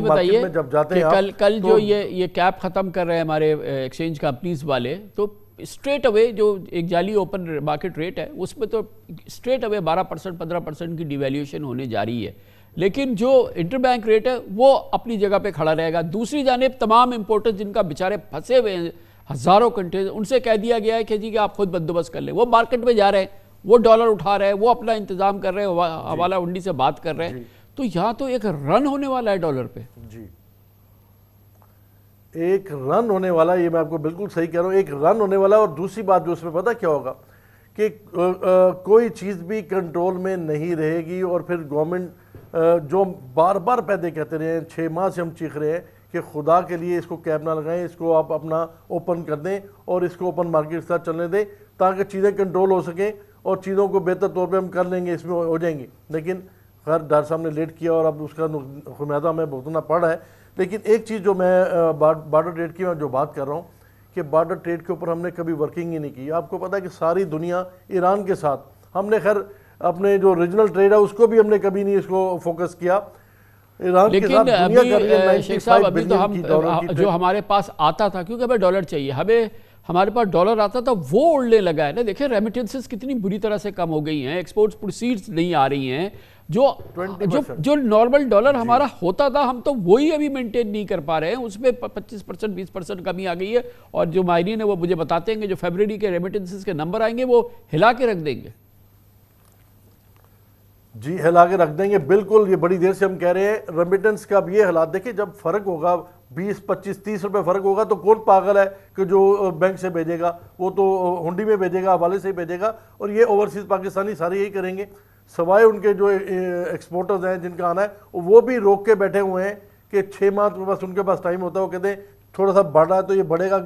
مارکیٹ میں جب جاتے ہیں کل جو یہ کیپ ختم کر رہے ہیں ہمارے ایکسچینج کمپنیز والے، تو اسٹریٹ اوے جو ایک جعلی اوپن مارکیٹ ریٹ ہے اس میں تو اسٹریٹ اوے 12% 15% کی ڈیویلیوشن ہونے جا رہی ہے، لیکن جو انٹر بینک ریٹ ہے وہ اپنی جگہ پہ کھڑا رہے گا۔ دوسری جانب تمام امپورٹرز جن کا بیچارے پھنسے ہوئے ہیں ہزاروں کنٹینر، ان سے کہہ دیا گیا ہے کہ جی کہ آپ خود بندوبست کر لیں، وہ مارکیٹ میں جا رہے ہیں، وہ ڈالر اٹھا رہے ہیں, وہ اپنا انتظام کر رہے ہیں, حوالہ ہنڈی سے بات کر رہے ہیں, تو یہاں تو ایک رن ہونے والا ہے ڈالر پہ. جی ایک رن ہونے والا, یہ میں آپ کو بالکل صحیح کہہ رہا ہوں, ایک رن ہونے والا. اور دوسری بات جو اس میں پتہ کیا ہوگا کہ کوئی چیز بھی کنٹرول میں نہیں رہے گی, اور پھر گورنمنٹ جو بار بار پہلے کہتے رہے ہیں, 6 ماہ سے ہم چیخ رہے ہیں کہ خدا کے لیے اس کو کیپ نہ لگائیں, اس کو آپ اپنا اوپن کر دیں اور اس کو اوپن مارکیٹ کے ساتھ چلنے دیں تاکہ چیزیں کنٹرول ہو سکیں اور چیزوں کو بہتر طور پہ ہم کر لیں گے, اس میں ہو جائیں گی. لیکن خیر ڈاکٹر صاحب نے لیٹ کیا اور اب اس کا خمیازہ ہمیں بھگتنا پڑ رہا ہے. لیکن ایک چیز جو میں بارڈر ٹریڈ کی میں جو بات کر رہا ہوں کہ بارڈر ٹریڈ کے اوپر ہم نے کبھی ورکنگ ہی نہیں کی. آپ کو پتہ ہے کہ ساری دنیا ایران کے ساتھ, ہم نے خیر اپنے جو ریجنل ٹریڈ ہے اس کو بھی ہم نے کبھی نہیں اس کو فوکس کیا. ایران کے ساتھ دنیا کر رہی ہے 95 بلین کی ڈالر کی جو ہمارے پاس آتا تھا, کیونکہ ہمیں ڈالر چاہیے, ہمارے پاس ڈالر آتا تھا وہ اڑنے لگا ہے نا. دیکھیں ریمیٹنسز کتنی بری طرح سے کم ہو گئی ہیں, ایکسپورٹس پروسیڈز نہیں آ رہی ہیں, جو نارمل ڈالر ہمارا ہوتا تھا ہم تو وہی ابھی مینٹین نہیں کر پا رہے ہیں, اس میں 25% 20% کمی آ گئی ہے. اور جو ماہرین ہیں وہ مجھے بتاتے ہیں کہ جو فیبرری کے ریمیٹنسز کے نمبر آئیں گے وہ ہلا کے رکھ دیں گے. جی ہلا کے رکھ دیں گے بالکل. یہ بڑی دیر سے ہم کہہ رہے ہیں ریمیٹنس کا اب یہ حالات دیکھیں, جب فرق ہوگا 20 25 30 روپے فرق ہوگا تو کون پاگل ہے کہ جو بینک سے بھیجے گا, وہ تو ہنڈی میں بھیجے گا, حوالے سے ہی بھیجے گا, اور یہ اوورسیز پاکستانی سارے یہی کریں گے. سوائے ان کے جو ایکسپورٹرز ہیں جن کا آنا ہے وہ بھی روک کے بیٹھے ہوئے ہیں کہ 6 ماہ بس ان کے پاس ٹائم ہوتا ہے, وہ کہتے ہیں تھوڑا سا بڑھ رہا ہے تو یہ بڑھے گا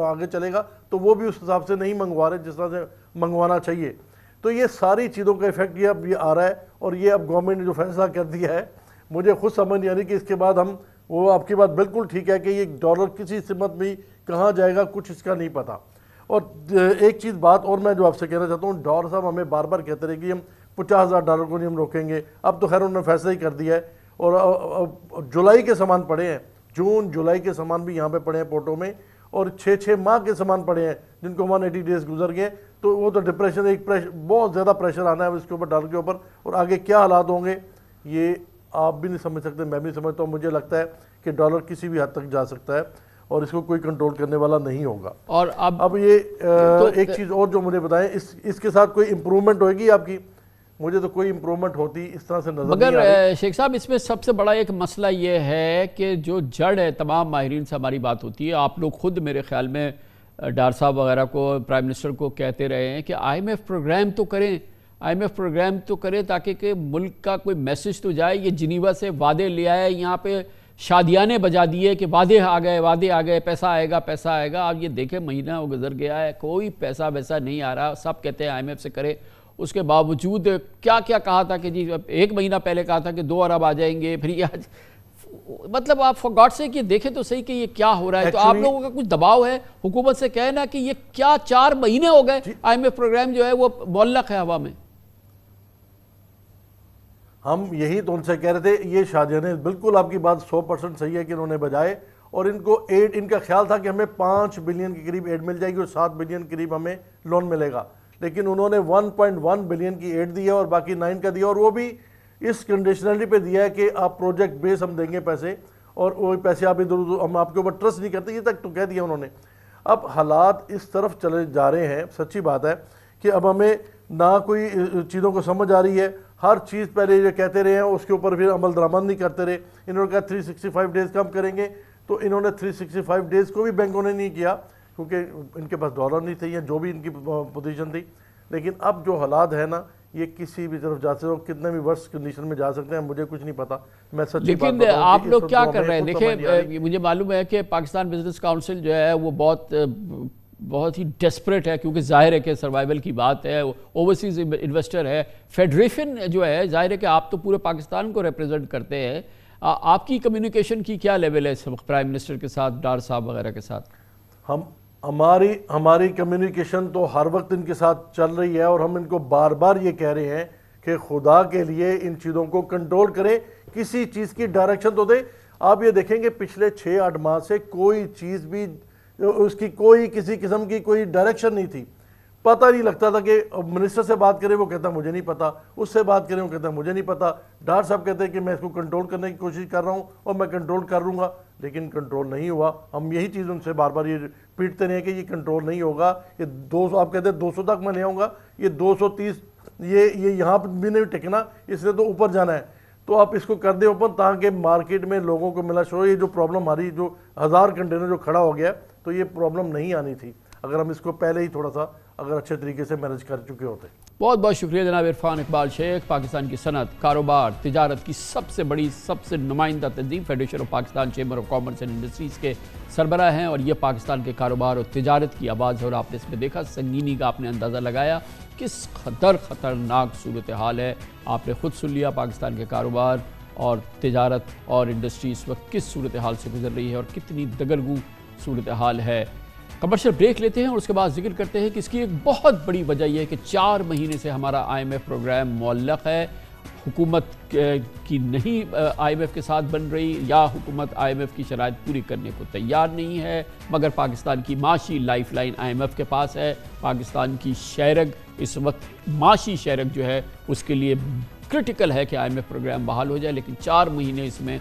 آگے چلے گا, تو وہ بھی اس حساب سے نہیں منگوا رہے جس طرح سے منگوانا چاہیے. تو یہ ساری چیزوں کا ایفیکٹ یہ اب یہ آ رہا ہے, اور یہ اب گورنمنٹ نے جو فیصلہ کر دیا ہے مجھے خود سمجھ نہیں آ رہی کہ اس کے بعد ہم, وہ آپ کی بات بالکل ٹھیک ہے کہ یہ ڈالر کسی سمت میں کہاں جائے گا کچھ اس کا نہیں پتا. اور ایک چیز بات اور میں جو آپ سے کہنا چاہتا ہوں, ڈالر صاحب ہمیں بار بار کہتے رہے کہ ہم 50,000 ڈالر کو نہیں ہم روکیں گے. اب تو خیر انہوں نے فیصلہ ہی کر دیا ہے, اور جولائی کے سامان پڑے ہیں, جون جولائی کے سامان بھی یہاں پہ پڑے ہیں پورٹوں میں, اور 6 ماہ کے سامان پڑے ہیں جن کو 180 ڈیز گزر گئے. تو وہ تو ڈپریشن, ایک بہت زیادہ پریشر آنا ہے اس کے اوپر ڈالر کے اوپر, اور آگے کیا حالات ہوں گے یہ آپ بھی نہیں سمجھ سکتے, میں بھی سمجھتا ہوں. مجھے لگتا ہے کہ ڈالر کسی بھی حد تک جا سکتا ہے اور اس کو کوئی کنٹرول کرنے والا نہیں ہوگا. اور اب یہ ایک چیز اور جو مجھے بتائیں, اس کے ساتھ کوئی امپرومنٹ ہوئے گی آپ کی؟ مجھے تو کوئی امپرومنٹ ہوتی اس طرح سے نظر نہیں آ رہی. مگر شیخ صاحب اس میں سب سے بڑا ایک مسئلہ یہ ہے کہ جو جڑ ہے, تمام ماہرین سے ہماری بات ہوتی ہے, آپ لوگ خود میرے خیال میں ڈار صاحب وغیرہ کو, پرائم منسٹر کو کہتے رہے ہیں کہ IMF پروگرام تو کریں, IMF پروگرام تو کریں تاکہ کہ ملک کا کوئی میسج تو جائے. یہ جنیوا سے وعدے لے آئے, یہاں پہ شادیانے بجا دیے کہ وعدے آ گئے, پیسہ آئے گا. اب یہ دیکھیں مہینہ وہ گزر گیا ہے, کوئی پیسہ ویسا نہیں آ رہا. سب کہتے ہیں IMF سے کرے, اس کے باوجود کیا کہا تھا کہ جی 1 مہینہ پہلے کہا تھا کہ 2 ارب آ جائیں گے, پھر یہ مطلب آپ فار گاڈ سے کہ دیکھیں تو صحیح کہ یہ کیا ہو رہا ہے. تو آپ لوگوں کا کچھ دباؤ ہے حکومت سے, کہنا کہ یہ کیا 4 مہینے ہو گئے IMF پروگرام جو ہے وہ معلق ہے ہوا میں. ہم یہی تو ان سے کہہ رہے تھے, یہ شادیانے بالکل آپ کی بات 100% صحیح ہے کہ انہوں نے بجائے, اور ان کو ایڈ, ان کا خیال تھا کہ ہمیں 5 بلین کے قریب ایڈ مل جائے گی اور 7 بلین کے قریب ہمیں لون ملے گا. لیکن انہوں نے 1.1 بلین کی ایڈ دیا اور باقی 9 کا دیا, اور وہ بھی اس کنڈیشنلٹی پہ دیا ہے کہ آپ پروجیکٹ بیس ہم دیں گے پیسے, اور وہ پیسے آپ ادھر ہم آپ کے اوپر ٹرسٹ نہیں کرتے, یہ تک تو کہہ دیا انہوں نے. اب حالات اس طرف چلے جا رہے ہیں, سچی بات ہے کہ اب ہمیں نہ کوئی چیزوں کو سمجھ آ رہی ہے. ہر چیز پہلے یہ کہتے رہے ہیں اس کے اوپر پھر عمل درآمد نہیں کرتے رہے. انہوں نے کہا 365 ڈیز کم کریں گے, تو انہوں نے 365 ڈیز کو بھی بینکوں نے نہیں کیا کیونکہ ان کے پاس ڈالر نہیں تھے یا جو بھی ان کی پوزیشن تھی. لیکن اب جو حالات ہے نا, یہ کسی بھی طرف جا سکتے ہو, کتنے بھی ورس کنڈیشن میں جا سکتے ہیں, مجھے کچھ نہیں پتا. میں سچی بات لیکن آپ لوگ کیا کر رہے ہیں؟ دیکھیں مجھے معلوم ہے کہ پاکستان بزنس کاؤنسل جو ہے وہ بہت ہی ڈیسپریٹ ہے, کیونکہ ظاہر ہے کہ سروائیول کی بات ہے, اوورسیز انویسٹر ہے. فیڈریشن جو ہے ظاہر ہے کہ آپ تو پورے پاکستان کو ریپریزنٹ کرتے ہیں, آپ کی کمیونیکیشن کی کیا لیول ہے اس وقت پرائم منسٹر کے ساتھ, ڈار صاحب وغیرہ کے ساتھ؟ ہماری کمیونیکیشن تو ہر وقت ان کے ساتھ چل رہی ہے, اور ہم ان کو بار بار یہ کہہ رہے ہیں کہ خدا کے لیے ان چیزوں کو کنٹرول کریں, کسی چیز کی ڈائریکشن تو دیں. آپ یہ دیکھیں گے پچھلے 6-8 ماہ سے کوئی چیز بھی اس کی کوئی کسی قسم کی کوئی ڈائریکشن نہیں تھی. پتہ نہیں لگتا تھا کہ منسٹر سے بات کریں وہ کہتا ہے مجھے نہیں پتا, اس سے بات کریں وہ کہتا ہے مجھے نہیں پتا. ڈار صاحب کہتے ہیں کہ میں اس کو کنٹرول کرنے کی کوشش کر رہا ہوں اور میں کنٹرول کر لوں گا. لیکن کنٹرول نہیں ہوا. ہم یہی چیز ان سے بار بار یہ پیٹتے رہے کہ یہ کنٹرول نہیں ہوگا, یہ 200 آپ کہتے ہیں 200 تک میں لے آؤں گا, یہ 230 یہ یہاں پہ بھی نہیں ٹکنا, اس سے تو اوپر جانا ہے. تو آپ اس کو کر دیں اوپن تاکہ مارکیٹ میں لوگوں کو ملا شو. یہ جو پرابلم ہماری جو 1000 کنٹینر جو کھڑا ہو گیا تو یہ پرابلم نہیں آنی تھی اگر ہم اس کو پہلے ہی تھوڑا سا اگر اچھے طریقے سے مینج کر چکے ہوتے. بہت بہت شکریہ جناب عرفان اقبال شیخ. پاکستان کی صنعت, کاروبار, تجارت کی سب سے بڑی, سب سے نمائندہ تنظیم federation of Pakistan chamber of commerce and industries کے سربراہ ہیں, اور یہ پاکستان کے کاروبار اور تجارت کی آواز ہے. اور آپ نے اس میں دیکھا سنگینی کا آپ نے اندازہ لگایا کس خطرناک صورتحال ہے. آپ نے خود سن لیا پاکستان کے کاروبار اور تجارت اور انڈسٹری اس وقت کس صورتحال سے گزر رہی ہے اور کتنی دگرگوں صورتحال ہے. کمرشل بریک لیتے ہیں اور اس کے بعد ذکر کرتے ہیں کہ اس کی ایک بہت بڑی وجہ یہ ہے کہ 4 مہینے سے ہمارا IMF پروگرام معلق ہے. حکومت کی نہیں IMF کے ساتھ بن رہی, یا حکومت IMF کی شرائط پوری کرنے کو تیار نہیں ہے, مگر پاکستان کی معاشی لائف لائن IMF کے پاس ہے. پاکستان کی شیرگ اس وقت معاشی شیرگ جو ہے اس کے لیے کرٹیکل ہے کہ IMF پروگرام بحال ہو جائے, لیکن 4 مہینے اس میں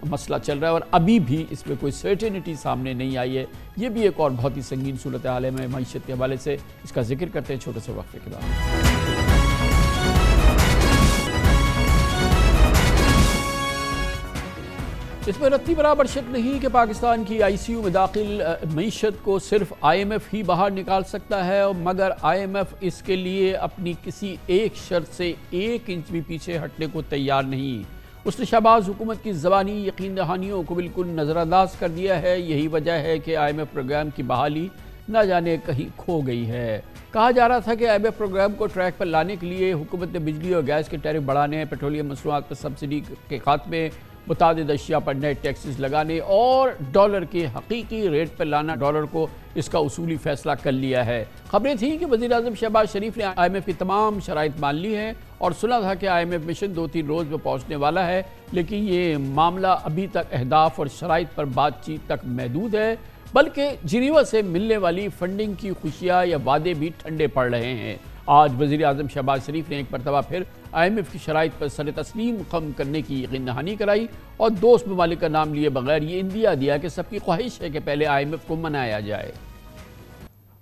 مسئلہ چل رہا ہے اور ابھی بھی اس میں کوئی سرٹینٹی سامنے نہیں آئی ہے. یہ بھی ایک اور بہت ہی سنگین صورتحال ہے. میں معیشت کے حوالے سے اس کا ذکر کرتے ہیں چھوٹے سے وقفے کے بعد. اس میں رتی برابر شک نہیں کہ پاکستان کی ICU میں داخل معیشت کو صرف IMF ہی باہر نکال سکتا ہے, مگر IMF اس کے لیے اپنی کسی ایک شرط سے 1 انچ بھی پیچھے ہٹنے کو تیار نہیں. اس نے شہباز حکومت کی زبانی یقین دہانیوں کو بالکل نظر انداز کر دیا ہے. یہی وجہ ہے کہ IMF پروگرام کی بحالی نہ جانے کہیں کھو گئی ہے. کہا جا رہا تھا کہ IMF پروگرام کو ٹریک پر لانے کے لیے حکومت نے بجلی اور گیس کے ٹیرف بڑھانے, پیٹرولیم مصنوعات پر سبسڈی کے خاتمے, متعدد اشیاء پر نئے ٹیکسز لگانے اور ڈالر کے حقیقی ریٹ پر لانا, ڈالر کو اس کا اصولی فیصلہ کر لیا ہے. خبریں تھیں کہ وزیراعظم شہباز شریف نے IMF کی تمام شرائط مان لی ہیں اور سنا تھا کہ IMF مشن 2-3 روز میں پہنچنے والا ہے, لیکن یہ معاملہ ابھی تک اہداف اور شرائط پر بات چیت تک محدود ہے, بلکہ جنیوا سے ملنے والی فنڈنگ کی خوشیاں یا وعدے بھی ٹھنڈے پڑ رہے ہیں. آج وزیراعظم شہباز شریف نے ایک مرتبہ پھر IMF کی شرائط پر سر تسلیم خم کرنے کی یقین دہانی کرائی اور دوست ممالک کا نام لیے بغیر یہ اندیا دیا کہ سب کی خواہش ہے کہ پہلے IMF کو منایا جائے.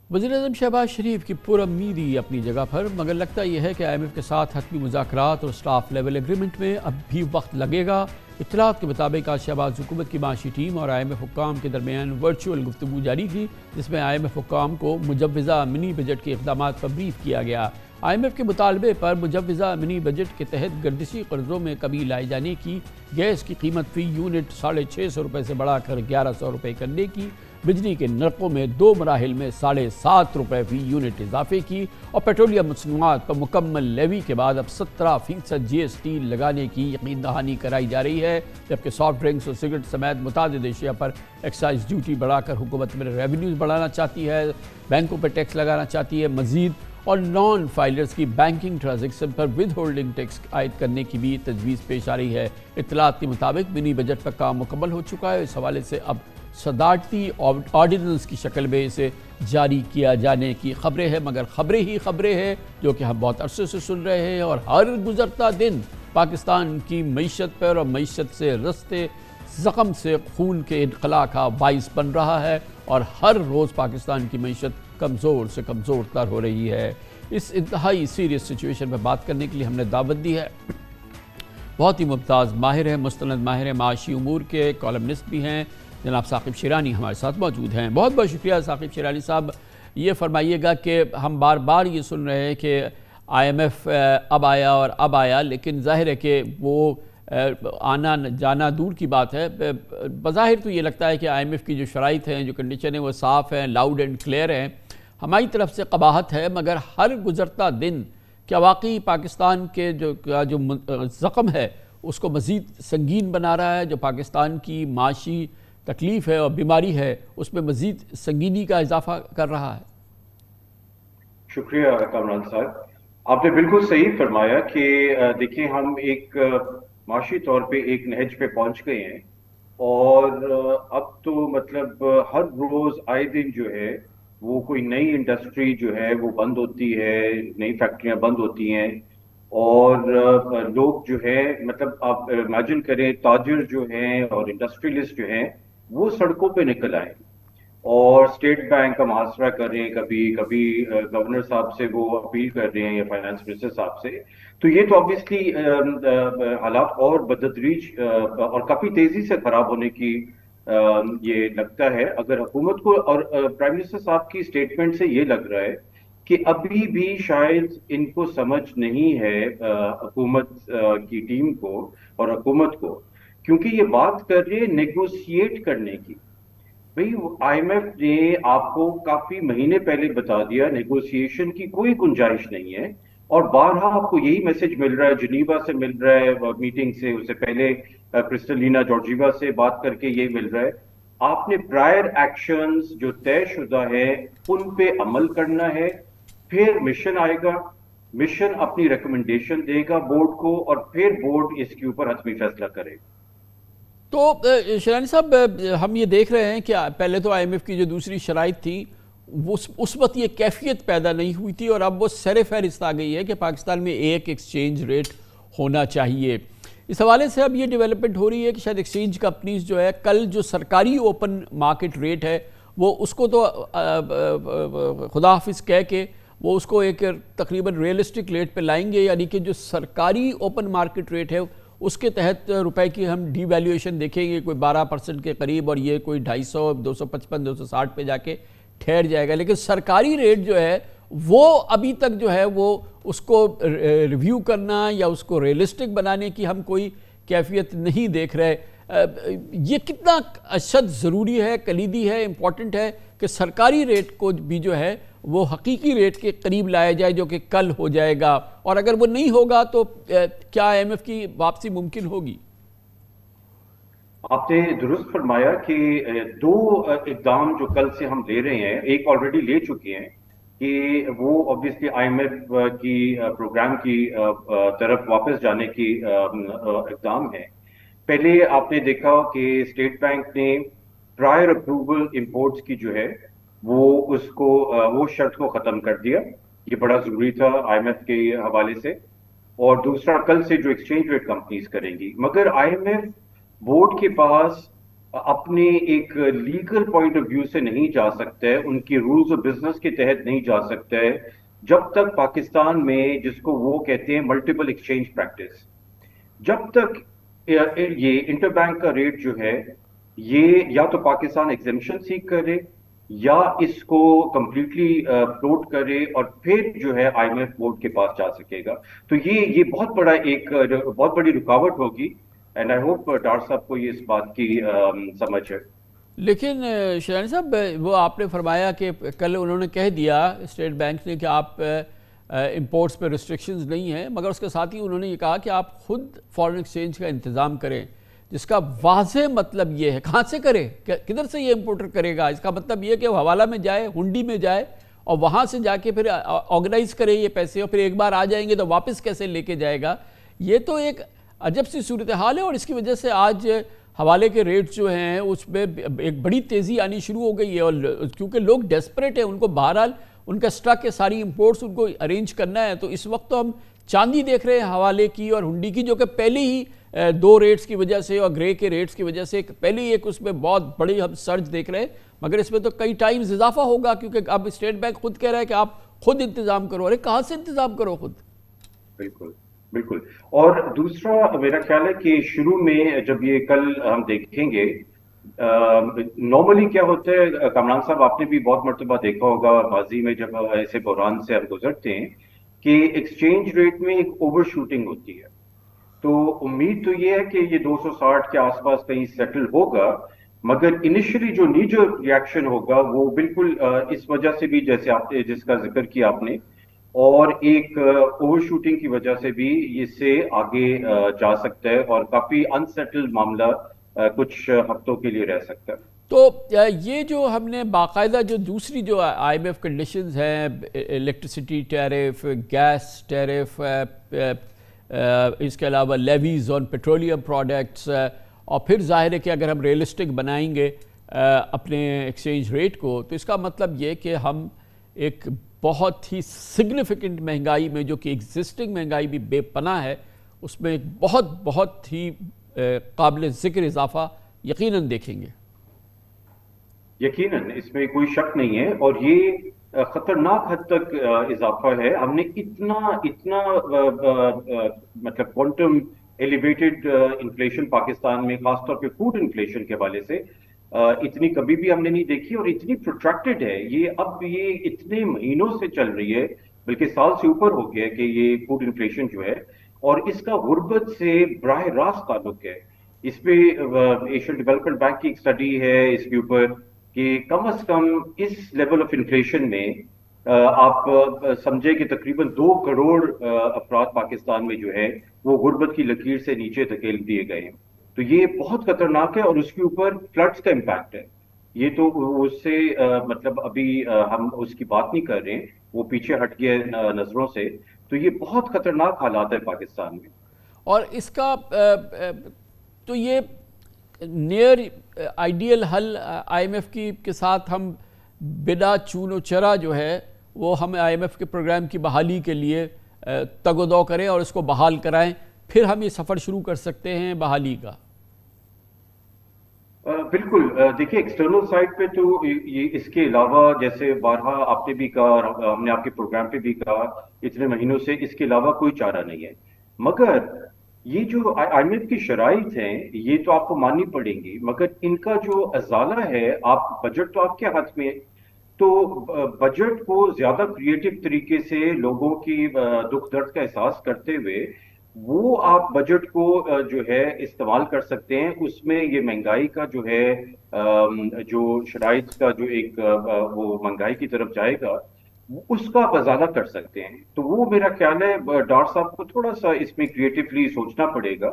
وزیراعظم شہباز شریف کی پر امیدی اپنی جگہ پر, مگر لگتا یہ ہے کہ IMF کے ساتھ حتمی مذاکرات اور سٹاف لیول ایگریمنٹ میں اب بھی وقت لگے گا. اطلاعات کے مطابق آج شہباز حکومت کی معاشی ٹیم اور IMF حکام کے درمیان ورچوئل گفتگو جاری تھی, جس میں IMF حکام کو مجوزہ منی بجٹ کے اقدامات پر بریف کیا گیا. IMF کے مطالبے پر مجوزہ منی بجٹ کے تحت گردشی قرضوں میں کمی لائے جانے کی, گیس کی قیمت فی یونٹ 650 روپے سے بڑھا کر 1100 روپے کرنے کی, بجلی کے نرخوں میں 2 مراحل میں 7.5 روپے فی یونٹ اضافے کی, اور پیٹرولیم مصنوعات پر مکمل لیوی کے بعد اب 17% GST لگانے کی یقین دہانی کرائی جا رہی ہے. جبکہ سافٹ ڈرنکس اور سگریٹ سمیت متعدد اشیاء پر ایکسائز ڈیوٹی بڑھا کر حکومت میں ریونیوز بڑھانا چاہتی ہے, بینکوں پر ٹیکس لگانا چاہتی ہے مزید, اور نان فائلرز کی بینکنگ ٹرانزیکشن پر ود ہولڈنگ ٹیکس عائد کرنے کی بھی تجویز پیش آ رہی ہے. اطلاعات کے مطابق منی بجٹ پر کام مکمل ہو چکا ہے. اس حوالے سے اب صدارتی آرڈیننس کی شکل میں اسے جاری کیا جانے کی خبریں ہیں, مگر خبریں ہی خبریں ہیں جو کہ ہم بہت عرصے سے سن رہے ہیں, اور ہر گزرتا دن پاکستان کی معیشت پر اور معیشت سے رستے زخم سے خون کے انخلاء کا باعث بن رہا ہے, اور ہر روز پاکستان کی معیشت کمزور سے کمزور تر ہو رہی ہے. اس انتہائی سیریس سچویشن میں بات کرنے کے لیے ہم نے دعوت دی ہے بہت ہی ممتاز ماہر ہیں, مستند ماہر ہیں, معاشی امور کے کالمنسٹ بھی ہیں, جناب ثاقب شیرانی ہمارے ساتھ موجود ہیں. بہت بہت شکریہ ثاقب شیرانی صاحب. یہ فرمائیے گا کہ ہم بار بار یہ سن رہے ہیں کہ IMF اب آیا اور اب آیا, لیکن ظاہر ہے کہ وہ آنا جانا دور کی بات ہے. بظاہر تو یہ لگتا ہے کہ IMF کی جو شرائط ہیں, جو کنڈیشن ہیں, وہ صاف ہیں, لاؤڈ اینڈ کلیئر ہیں, ہماری طرف سے قباحت ہے, مگر ہر گزرتا دن کیا واقعی پاکستان کے جو زخم ہے اس کو مزید سنگین بنا رہا ہے؟ جو پاکستان کی معاشی تکلیف ہے اور بیماری ہے اس میں مزید سنگینی کا اضافہ کر رہا ہے؟ شکریہ کامران صاحب, آپ نے بالکل صحیح فرمایا کہ دیکھیں ہم ایک معاشی طور پہ ایک نہج پہ پہنچ گئے ہیں, اور اب تو مطلب ہر روز آئے دن جو ہے وہ کوئی نئی انڈسٹری جو ہے وہ بند ہوتی ہے, نئی فیکٹریاں بند ہوتی ہیں, اور لوگ جو ہے مطلب آپ امیجن کریں تاجر جو ہیں اور انڈسٹریلسٹ جو ہیں وہ سڑکوں پہ نکل آئے اور اسٹیٹ بینک کا محاصرہ کر رہے ہیں, کبھی گورنر صاحب سے وہ اپیل کر رہے ہیں یا فائنانس منسٹر صاحب سے. تو یہ تو آبویسلی حالات اور بتدریج اور کافی تیزی سے خراب ہونے کی یہ لگتا ہے. اگر حکومت کو, اور پرائم منسٹر صاحب کی اسٹیٹمنٹ سے یہ لگ رہا ہے کہ ابھی بھی شاید ان کو سمجھ نہیں ہے حکومت کی ٹیم کو اور حکومت کو, کیونکہ یہ بات کر رہے ہیں نیگوشیٹ کرنے کی. بھئی آئی ایم ایف نے آپ کو کافی مہینے پہلے بتا دیا نیگوسیشن کی کوئی گنجائش نہیں ہے, اور بارہا آپ کو یہی میسج مل رہا ہے, جنیوا سے مل رہا ہے میٹنگ سے, اس سے پہلے کرسٹلینا جارجیوا سے بات کر کے یہ مل رہا ہے. آپ نے پرائر ایکشنز جو طے شدہ ہے ان پہ عمل کرنا ہے, پھر مشن آئے گا, مشن اپنی ریکمنڈیشن دے گا بورڈ کو, اور پھر بورڈ اس کے اوپر حتمی فیصلہ کرے گا. تو شیلانی صاحب, ہم یہ دیکھ رہے ہیں کہ پہلے تو آئی ایم ایف کی جو دوسری شرائط تھی اس وقت یہ کیفیت پیدا نہیں ہوئی تھی, اور اب وہ سر فہرست آ گئی ہے کہ پاکستان میں ایک ایکسچینج ریٹ ہونا چاہیے. اس حوالے سے اب یہ ڈیولپمنٹ ہو رہی ہے کہ شاید ایکسچینج کمپنیز جو ہے کل جو سرکاری اوپن مارکیٹ ریٹ ہے وہ اس کو تو خدا حافظ کہہ کے وہ اس کو ایک تقریباً ریئلسٹک ریٹ پہ لائیں گے, یعنی کہ جو سرکاری اوپن مارکیٹ ریٹ ہے اس کے تحت روپے کی ہم ڈی ویلیویشن دیکھیں گے کوئی 12% کے قریب, اور یہ کوئی 250, 255, 260 پہ جا کے ٹھہر جائے گا. لیکن سرکاری ریٹ جو ہے وہ ابھی تک جو ہے وہ اس کو ریویو کرنا یا اس کو ریئلسٹک بنانے کی ہم کوئی کیفیت نہیں دیکھ رہے. یہ کتنا اشد ضروری ہے, کلیدی ہے, امپورٹنٹ ہے کہ سرکاری ریٹ کو بھی جو ہے وہ حقیقی ریٹ کے قریب لایا جائے جو کہ کل ہو جائے گا, اور اگر وہ نہیں ہوگا تو کیا آئی ایم ایف کی واپسی ممکن ہوگی؟ آپ نے درست فرمایا کہ دو اقدام جو کل سے ہم لے رہے ہیں, ایک آلریڈی لے چکے ہیں کہ وہ obviously آئی ایم ایف کی پروگرام کی طرف واپس جانے کی اقدام ہے. پہلے آپ نے دیکھا کہ اسٹیٹ بینک نے پرائر اپروول امپورٹس کی جو ہے وہ شرط کو ختم کر دیا. یہ بڑا ضروری تھا آئی ایم ایف کے حوالے سے. اور دوسرا کل سے جو ایکسچینج ریٹ کمپنیز کریں گی, مگر آئی ایم ایف بورڈ کے پاس اپنے ایک لیگل پوائنٹ آف ویو سے نہیں جا سکتا ہے, ان کی رولز آف بزنس کے تحت نہیں جا سکتا ہے جب تک پاکستان میں جس کو وہ کہتے ہیں ملٹیپل ایکسچینج پریکٹس, جب تک یہ انٹر بینک کا ریٹ جو ہے یہ یا تو پاکستان ایگزمپشن سیک کرے یا اس کو کمپلیٹلی فلوٹ کرے اور پھر جو ہے آئی ایم ایف بورڈ کے پاس جا سکے گا. تو یہ بہت بڑا ایک بہت بڑی رکاوٹ ہوگی, اینڈ آئی ہوپ ڈاکٹر صاحب کو یہ اس بات کی سمجھ ہے. لیکن شیلانی صاحب, وہ آپ نے فرمایا کہ کل انہوں نے کہہ دیا اسٹیٹ بینک نے کہ آپ امپورٹس پہ ریسٹرکشنز نہیں ہیں, مگر اس کے ساتھ ہی انہوں نے یہ کہا کہ آپ خود فارن ایکسچینج کا انتظام کریں, جس کا واضح مطلب یہ ہے کہاں سے کرے, کدھر سے یہ امپورٹر کرے گا. اس کا مطلب یہ کہ وہ حوالہ میں جائے, ہنڈی میں جائے, اور وہاں سے جا کے پھر آرگنائز کرے یہ پیسے, اور پھر ایک بار آ جائیں گے تو واپس کیسے لے کے جائے گا. یہ تو ایک عجب سی صورتحال ہے, اور اس کی وجہ سے آج حوالے کے ریٹ جو ہیں اس میں ایک بڑی تیزی آنی شروع ہو گئی ہے, اور کیونکہ لوگ ڈیسپریٹ ہیں, ان کو بہرحال ان کا اسٹاک کے ساری امپورٹس ان کو ارینج کرنا ہے. تو اس وقت تو ہم چاندی دیکھ رہے ہیں حوالے کی اور ہنڈی کی, جو کہ پہلے ہی دو ریٹس کی وجہ سے اور گرے کے ریٹس کی وجہ سے پہلے ہی ایک اس میں بہت بڑی ہم سرج دیکھ رہے ہیں, مگر اس میں تو کئی ٹائمز اضافہ ہوگا, کیونکہ اب اسٹیٹ بینک خود کہہ رہا ہے کہ آپ خود انتظام کرو. ارے کہاں سے انتظام کرو خود؟ بالکل بالکل. اور دوسرا میرا خیال ہے کہ شروع میں جب یہ کل ہم دیکھیں گے, نارملی کیا ہوتا ہے کامران صاحب, آپ نے بھی بہت مرتبہ دیکھا ہوگا ماضی میں جب ایسے بحران سے ہم گزرتے ہیں کہ ایکسچینج ریٹ میں ایک اوور شوٹنگ ہوتی ہے. تو امید تو یہ ہے کہ یہ 260 کے آس پاس کہیں سیٹل ہوگا, مگر انیشلی جو نیجر ریاکشن ہوگا وہ بالکل اس وجہ سے بھی جیسے آپ نے جس کا ذکر کیا آپ نے, اور ایک اوور شوٹنگ کی وجہ سے بھی اس سے آگے جا سکتا ہے اور کافی انسیٹل معاملہ کچھ ہفتوں کے لیے رہ سکتا ہے. تو یہ جو ہم نے باقاعدہ جو دوسری جو آئی ایم ایف کنڈیشنز ہیں, الیکٹریسٹی ٹیرف, گیس ٹیرف, اس کے علاوہ لیویز آن پیٹرولیم پروڈکٹس, اور پھر ظاہر ہے کہ اگر ہم ریئلسٹک بنائیں گے اپنے ایکسچینج ریٹ کو, تو اس کا مطلب یہ کہ ہم ایک بہت ہی سگنیفیکنٹ مہنگائی میں، جو کہ ایگزسٹنگ مہنگائی بھی بے پناہ ہے، اس میں ایک بہت ہی قابل ذکر اضافہ یقیناً دیکھیں گے؟ یقیناً اس میں کوئی شک نہیں ہے، اور یہ خطرناک حد تک اضافہ ہے۔ ہم نے اتنا مطلب کوانٹم ایلیویٹڈ انفلیشن پاکستان میں، خاص طور پہ فوڈ انفلیشن کے حوالے سے اتنی کبھی بھی ہم نے نہیں دیکھی، اور اتنی پروٹریکٹڈ ہے یہ اتنے مہینوں سے چل رہی ہے، بلکہ سال سے اوپر ہو گیا کہ یہ فوڈ انفلیشن جو ہے، اور اس کا غربت سے براہ راست تعلق ہے۔ اس پہ ایشین ڈیولپمنٹ بینک کی ایک اسٹڈی ہے اس کے اوپر کہ کم از کم اس لیول آف انفلیشن میں آپ سمجھے کہ تقریباً 2 کروڑ افراد پاکستان میں جو ہے وہ غربت کی لکیر سے نیچے دھکیل دیے گئے ہیں۔ تو یہ بہت خطرناک ہے، اور اس کے اوپر فلڈز کا امپیکٹ ہے۔ یہ تو اس سے مطلب ابھی ہم اس کی بات نہیں کر رہے ہیں، وہ پیچھے ہٹ گیا نظروں سے۔ تو یہ بہت خطرناک حالات ہے پاکستان میں، اور اس کا تو یہ نیئر آئیڈیل حل آئی ایم ایف کے ساتھ ہم بنا چون و چرا جو ہے وہ ہم آئی ایم ایف کے پروگرام کی بحالی کے لیے تگ و دو کریں اور اس کو بحال کرائیں، پھر ہم یہ سفر شروع کر سکتے ہیں بحالی کا۔ بالکل، دیکھیں ایکسٹرنل سائٹ پہ تو یہ اس کے علاوہ جیسے بارہا آپ نے بھی کہا اور ہم نے آپ کے پروگرام پہ بھی کہا، اتنے مہینوں سے اس کے علاوہ کوئی چارہ نہیں ہے، مگر یہ جو آئی ایم ایف کی شرائط ہیں یہ تو آپ کو ماننی پڑیں گی، مگر ان کا جو ازالہ ہے، آپ بجٹ تو آپ کے ہاتھ میں ہے، تو بجٹ کو زیادہ کریٹو طریقے سے لوگوں کی دکھ درد کا احساس کرتے ہوئے وہ آپ بجٹ کو جو ہے استعمال کر سکتے ہیں۔ اس میں یہ مہنگائی کا جو ہے جو شرائط کا جو ایک وہ مہنگائی کی طرف جائے گا، اس کا آپ ازالہ کر سکتے ہیں۔ تو وہ میرا خیال ہے ڈاکٹر صاحب کو تھوڑا سا اس میں کریٹیولی سوچنا پڑے گا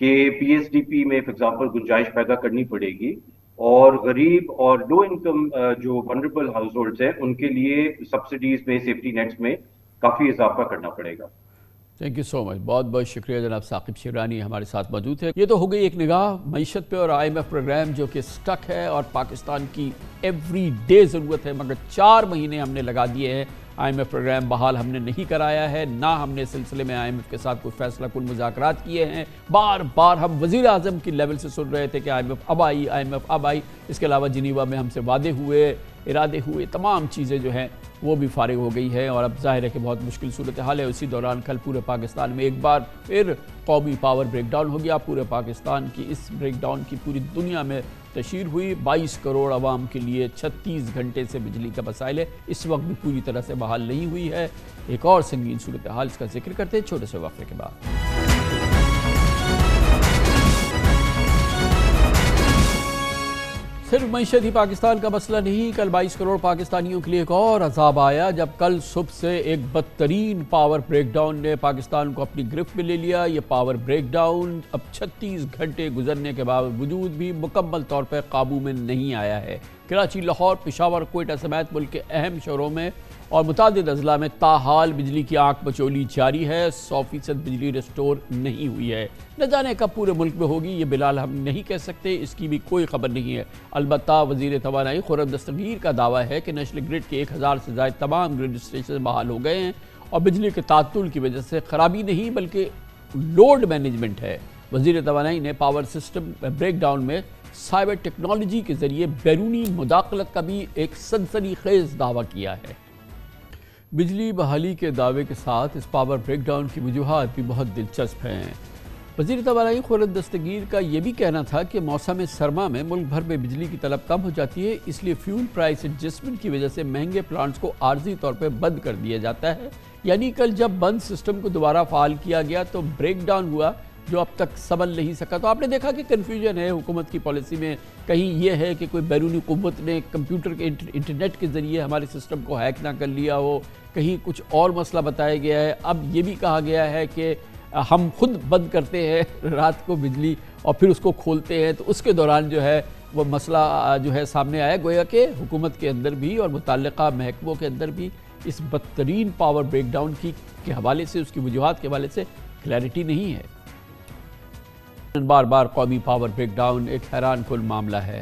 کہ پی ایس ڈی پی میں فار ایگزامپل گنجائش پیدا کرنی پڑے گی، اور غریب اور لو انکم جو ونربل ہاؤس ہولڈز ہیں ان کے لیے سبسڈیز میں، سیفٹی نیٹس میں کافی اضافہ کرنا پڑے گا۔ تھینک یو سو مچ، بہت شکریہ جناب ثاقب شیرانی ہمارے ساتھ موجود ہے۔ یہ تو ہو گئی ایک نگاہ معیشت پہ اور آئی ایم ایف پروگرام جو کہ سٹک ہے اور پاکستان کی ایوری ڈے ضرورت ہے، مگر 4 مہینے ہم نے لگا دیے ہیں، آئی ایم ایف پروگرام بحال ہم نے نہیں کرایا ہے، نہ ہم نے سلسلے میں آئی ایم ایف کے ساتھ کوئی فیصلہ کن مذاکرات کیے ہیں۔ بار بار ہم وزیر اعظم کی لیول سے سن رہے تھے کہ آئی ایم ایف اب آئی، آئی ایم ایف اب آئی۔ اس کے علاوہ جنیوا میں ہم سے وعدے ہوئے، ارادے ہوئے، تمام چیزیں جو ہیں وہ بھی فارغ ہو گئی ہے، اور اب ظاہر ہے کہ بہت مشکل صورتحال ہے۔ اسی دوران کل پورے پاکستان میں ایک بار پھر قومی پاور بریک ڈاؤن ہو گیا۔ پورے پاکستان کی اس بریک ڈاؤن کی پوری دنیا میں تشہیر ہوئی۔ 22 کروڑ عوام کے لیے 36 گھنٹے سے بجلی کا مسائل ہے، اس وقت بھی پوری طرح سے بحال نہیں ہوئی ہے۔ ایک اور سنگین صورتحال، اس کا ذکر کرتے ہیں چھوٹے سے وقفے کے بعد۔ صرف معیشت ہی پاکستان کا مسئلہ نہیں، کل 22 کروڑ پاکستانیوں کے لیے ایک اور عذاب آیا جب کل صبح سے ایک بدترین پاور بریک ڈاؤن نے پاکستان کو اپنی گرفت میں لے لیا۔ یہ پاور بریک ڈاؤن اب 36 گھنٹے گزرنے کے باوجود بھی مکمل طور پر قابو میں نہیں آیا ہے۔ کراچی، لاہور، پشاور، کوئٹہ سمیت ملک کے اہم شہروں میں اور متعدد اضلاع میں تاحال بجلی کی آنکھ بچولی جاری ہے۔ 100% بجلی ریسٹور نہیں ہوئی ہے۔ نہ جانے کب پورے ملک میں ہوگی، یہ بلال ہم نہیں کہہ سکتے، اس کی بھی کوئی خبر نہیں ہے۔ البتہ وزیر توانائی خورم دستگیر کا دعویٰ ہے کہ نیشنل گرڈ کے 1000 سے زائد تمام گرڈ اسٹیشن بحال ہو گئے ہیں، اور بجلی کے تعطل کی وجہ سے خرابی نہیں بلکہ لوڈ مینجمنٹ ہے۔ وزیر توانائی نے پاور سسٹم بریک ڈاؤن میں سائبر ٹیکنالوجی کے ذریعے بیرونی مداخلت کا بھی ایک سنسنی خیز دعویٰ کیا ہے۔ بجلی بحالی کے دعوے کے ساتھ اس پاور بریک ڈاؤن کی وجوہات بھی بہت دلچسپ ہیں۔ وزیر توانائی خورم دستگیر کا یہ بھی کہنا تھا کہ موسم سرما میں ملک بھر میں بجلی کی طلب کم ہو جاتی ہے، اس لیے فیول پرائس ایڈجسٹمنٹ کی وجہ سے مہنگے پلانٹس کو عارضی طور پہ بند کر دیا جاتا ہے۔ یعنی کل جب بند سسٹم کو دوبارہ فعال کیا گیا تو بریک ڈاؤن ہوا جو اب تک سنبھل نہیں سکا۔ تو آپ نے دیکھا کہ کنفیوژن ہے حکومت کی پالیسی میں، کہیں یہ ہے کہ کوئی بیرونی قوت نے کمپیوٹر کے انٹرنیٹ کے ذریعے ہمارے سسٹم کو ہیک نہ کر لیا ہو، کہیں کچھ اور مسئلہ بتایا گیا ہے۔ اب یہ بھی کہا گیا ہے کہ ہم خود بند کرتے ہیں رات کو بجلی اور پھر اس کو کھولتے ہیں، تو اس کے دوران جو ہے وہ مسئلہ جو ہے سامنے آیا۔ گویا کہ حکومت کے اندر بھی اور متعلقہ محکموں کے اندر بھی اس بدترین پاور بریک ڈاؤن کے حوالے سے، اس کی وجوہات کے حوالے سے کلیئرٹی نہیں ہے۔ بار بار قومی پاور بریک ڈاؤن ایک حیران کن معاملہ ہے۔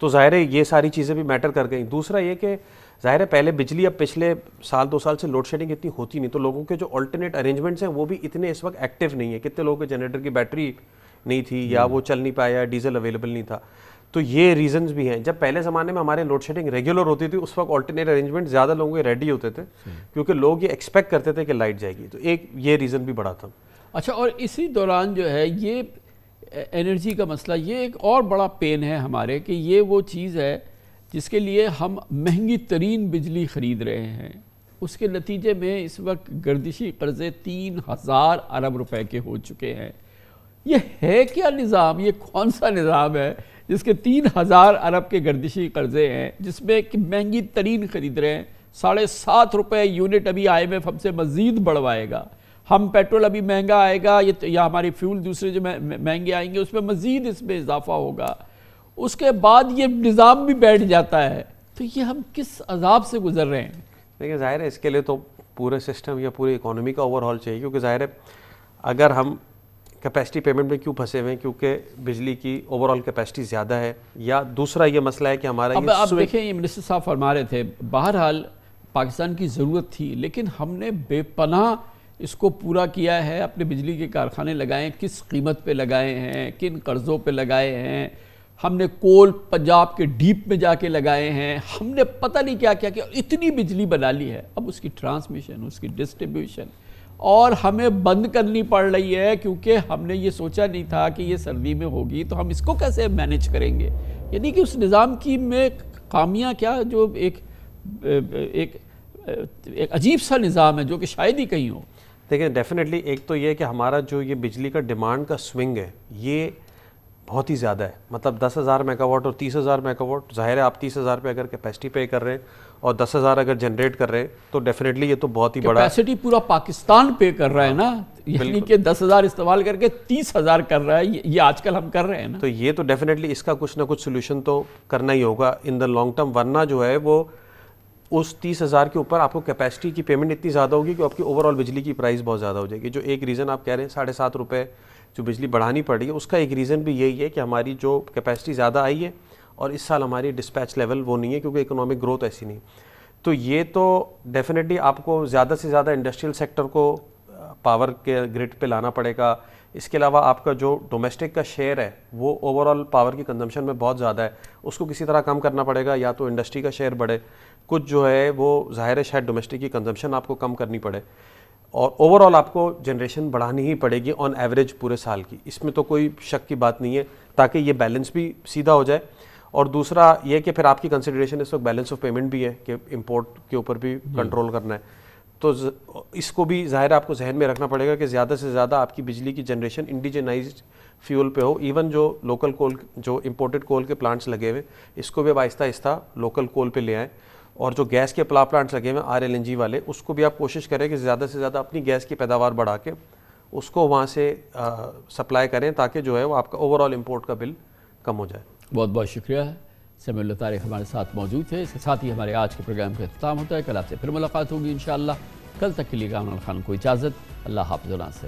تو ظاہر ہے یہ ساری چیزیں بھی میٹر کر گئیں. دوسرا یہ کہ ظاہر ہے پہلے بجلی اب پچھلے سال 2 سال سے لوڈ شیڈنگ اتنی ہوتی نہیں, تو لوگوں کے جو آلٹرنیٹ ارینجمنٹس ہیں وہ بھی اتنے اس وقت ایکٹیو نہیں ہیں. کتنے لوگوں کے جنریٹر کی بیٹری نہیں تھی یا وہ چل نہیں پایا, ڈیزل اویلیبل نہیں تھا. تو یہ ریزنز بھی ہیں. جب پہلے زمانے میں ہمارے لوڈ شیڈنگ ریگولر ہوتی تھی اس وقت آلٹرنیٹ ارینجمنٹ زیادہ لوگوں کے ریڈی ہوتے تھے کیونکہ لوگ یہ ایکسپیکٹ کرتے تھے کہ لائٹ جائے گی. تو ایک یہ ریزن بھی بڑا تھا. اچھا, اور اسی دوران جو ہے یہ انرجی کا مسئلہ, یہ ایک اور بڑا پین ہے ہمارے کہ یہ وہ چیز ہے جس کے لیے ہم مہنگی ترین بجلی خرید رہے ہیں. اس کے نتیجے میں اس وقت گردشی قرضے 3000 ارب روپے کے ہو چکے ہیں. یہ ہے کیا نظام؟ یہ کون سا نظام ہے جس کے 3000 ارب کے گردشی قرضے ہیں, جس میں کہ مہنگی ترین خرید رہے ہیں؟ 7.5 روپے یونٹ ابھی IMF ہم سے مزید بڑھوائے گا. ہم پیٹرول ابھی مہنگا آئے گا یا ہماری فیول دوسرے جو مہنگے آئیں گے اس میں مزید اس میں اضافہ ہوگا. اس کے بعد یہ نظام بھی بیٹھ جاتا ہے. تو یہ ہم کس عذاب سے گزر رہے ہیں؟ دیکھیں ظاہر ہے اس کے لیے تو پورے سسٹم یا پوری اکانومی کا اوور ہال چاہیے, کیونکہ ظاہر ہے اگر ہم کیپیسٹی پیمنٹ میں کیوں پھنسے ہوئے ہیں, کیونکہ بجلی کی اوور آل کیپیسٹی زیادہ ہے, یا دوسرا یہ مسئلہ ہے کہ ہمارا اب آپ دیکھیں یہ منسٹر صاحب فرما رہے تھے بہرحال پاکستان کی ضرورت تھی لیکن ہم نے بے پناہ اس کو پورا کیا ہے. اپنے بجلی کے کارخانے لگائے ہیں, کس قیمت پہ لگائے ہیں, کن قرضوں پہ لگائے ہیں. ہم نے کول پنجاب کے ڈیپ میں جا کے لگائے ہیں, ہم نے پتہ نہیں کیا کیا کیا, اتنی بجلی بنا لی ہے. اب اس کی ٹرانسمیشن, اس کی ڈسٹریبیوشن اور ہمیں بند کرنی پڑ رہی ہے کیونکہ ہم نے یہ سوچا نہیں تھا کہ یہ سردی میں ہوگی, تو ہم اس کو کیسے مینیج کریں گے. یعنی کہ اس نظام کی میں خامیاں کیا, جو ایک عجیب سا نظام ہے جو کہ شاید ہی کہیں ہو. دیکھیں ڈیفینیٹلی ایک تو یہ کہ ہمارا جو یہ بجلی کا ڈیمانڈ کا سوئنگ ہے یہ بہت ہی زیادہ ہے. مطلب 10,000 میگا واٹ اور 30,000 میگا واٹ, ظاہر ہے آپ 30,000 پہ اگر کیپیسٹی پے کر رہے ہیں اور 10,000 اگر جنریٹ کر رہے ہیں تو ڈیفینیٹلی یہ تو بہت ہی بڑا کیپیسٹی پورا پاکستان پے کر رہا ہے نا, یعنی کہ 10,000 استعمال کر کے 30,000 کر رہا ہے. یہ آج کل ہم کر رہے ہیں نا. تو یہ تو ڈیفینیٹلی اس کا کچھ نہ کچھ سولوشن تو کرنا ہی ہوگا ان دا لانگ ٹرم, ورنہ جو ہے وہ اس 30,000 کے اوپر آپ کو کیپیسٹی کی پیمنٹ اتنی زیادہ ہوگی کہ آپ کی اوور آل بجلی کی پرائز بہت زیادہ ہو جائے گی. جو ایک ریزن آپ کہہ رہے ہیں 7.5 روپے جو بجلی بڑھانی پڑ رہی ہے, اس کا ایک ریزن بھی یہی ہے کہ ہماری جو کیپیسٹی زیادہ آئی ہے اور اس سال ہماری ڈسپیچ لیول وہ نہیں ہے کیونکہ اکنامک گروتھ ایسی نہیں. تو یہ تو ڈیفینیٹلی آپ کو زیادہ سے زیادہ انڈسٹریل سیکٹر کو پاور کے گرڈ پہ لانا پڑے گا. اس کے علاوہ آپ کا جو ڈومیسٹک کا شیئر ہے وہ اوور آل پاور کی کنزمپشن میں بہت زیادہ ہے, اس کو کسی طرح کم کرنا پڑے گا, یا تو انڈسٹری کا شیئر بڑھے, کچھ جو ہے وہ ظاہر ہے شاید ڈومیسٹک کی کنزمپشن آپ کو کم کرنی پڑے, اور اوور آل آپ کو جنریشن بڑھانی ہی پڑے گی آن ایوریج پورے سال کی. اس میں تو کوئی شک کی بات نہیں ہے, تاکہ یہ بیلنس بھی سیدھا ہو جائے. اور دوسرا یہ کہ پھر آپ کی کنسیڈریشن اس وقت بیلنس آف پیمنٹ بھی ہے کہ امپورٹ کے اوپر بھی کنٹرول کرنا ہے. تو اس کو بھی ظاہر آپ کو ذہن میں رکھنا پڑے گا کہ زیادہ سے زیادہ آپ کی بجلی کی جنریشن انڈیجنائزڈ فیول پہ ہو. ایون جو لوکل کول, جو امپورٹڈ کول کے پلانٹس لگے ہوئے, اس کو بھی اب آہستہ آہستہ لوکل کول پہ لے آئیں. اور جو گیس کے پلانٹس لگے ہوئے ہیں RLNG والے, اس کو بھی آپ کوشش کریں کہ زیادہ سے زیادہ اپنی گیس کی پیداوار بڑھا کے اس کو وہاں سے سپلائی کریں, تاکہ جو ہے وہ آپ کا اوور آل امپورٹ کا بل کم ہو جائے. بہت بہت شکریہ. سمیع اللہ طارق ہمارے ساتھ موجود تھے. اس کے ساتھ ہی ہمارے آج کے پروگرام کا اختتام ہوتا ہے. کل آپ سے پھر ملاقات ہوگی انشاءاللہ. کل تک کے لیے کامران خان کو اجازت. اللہ حافظ.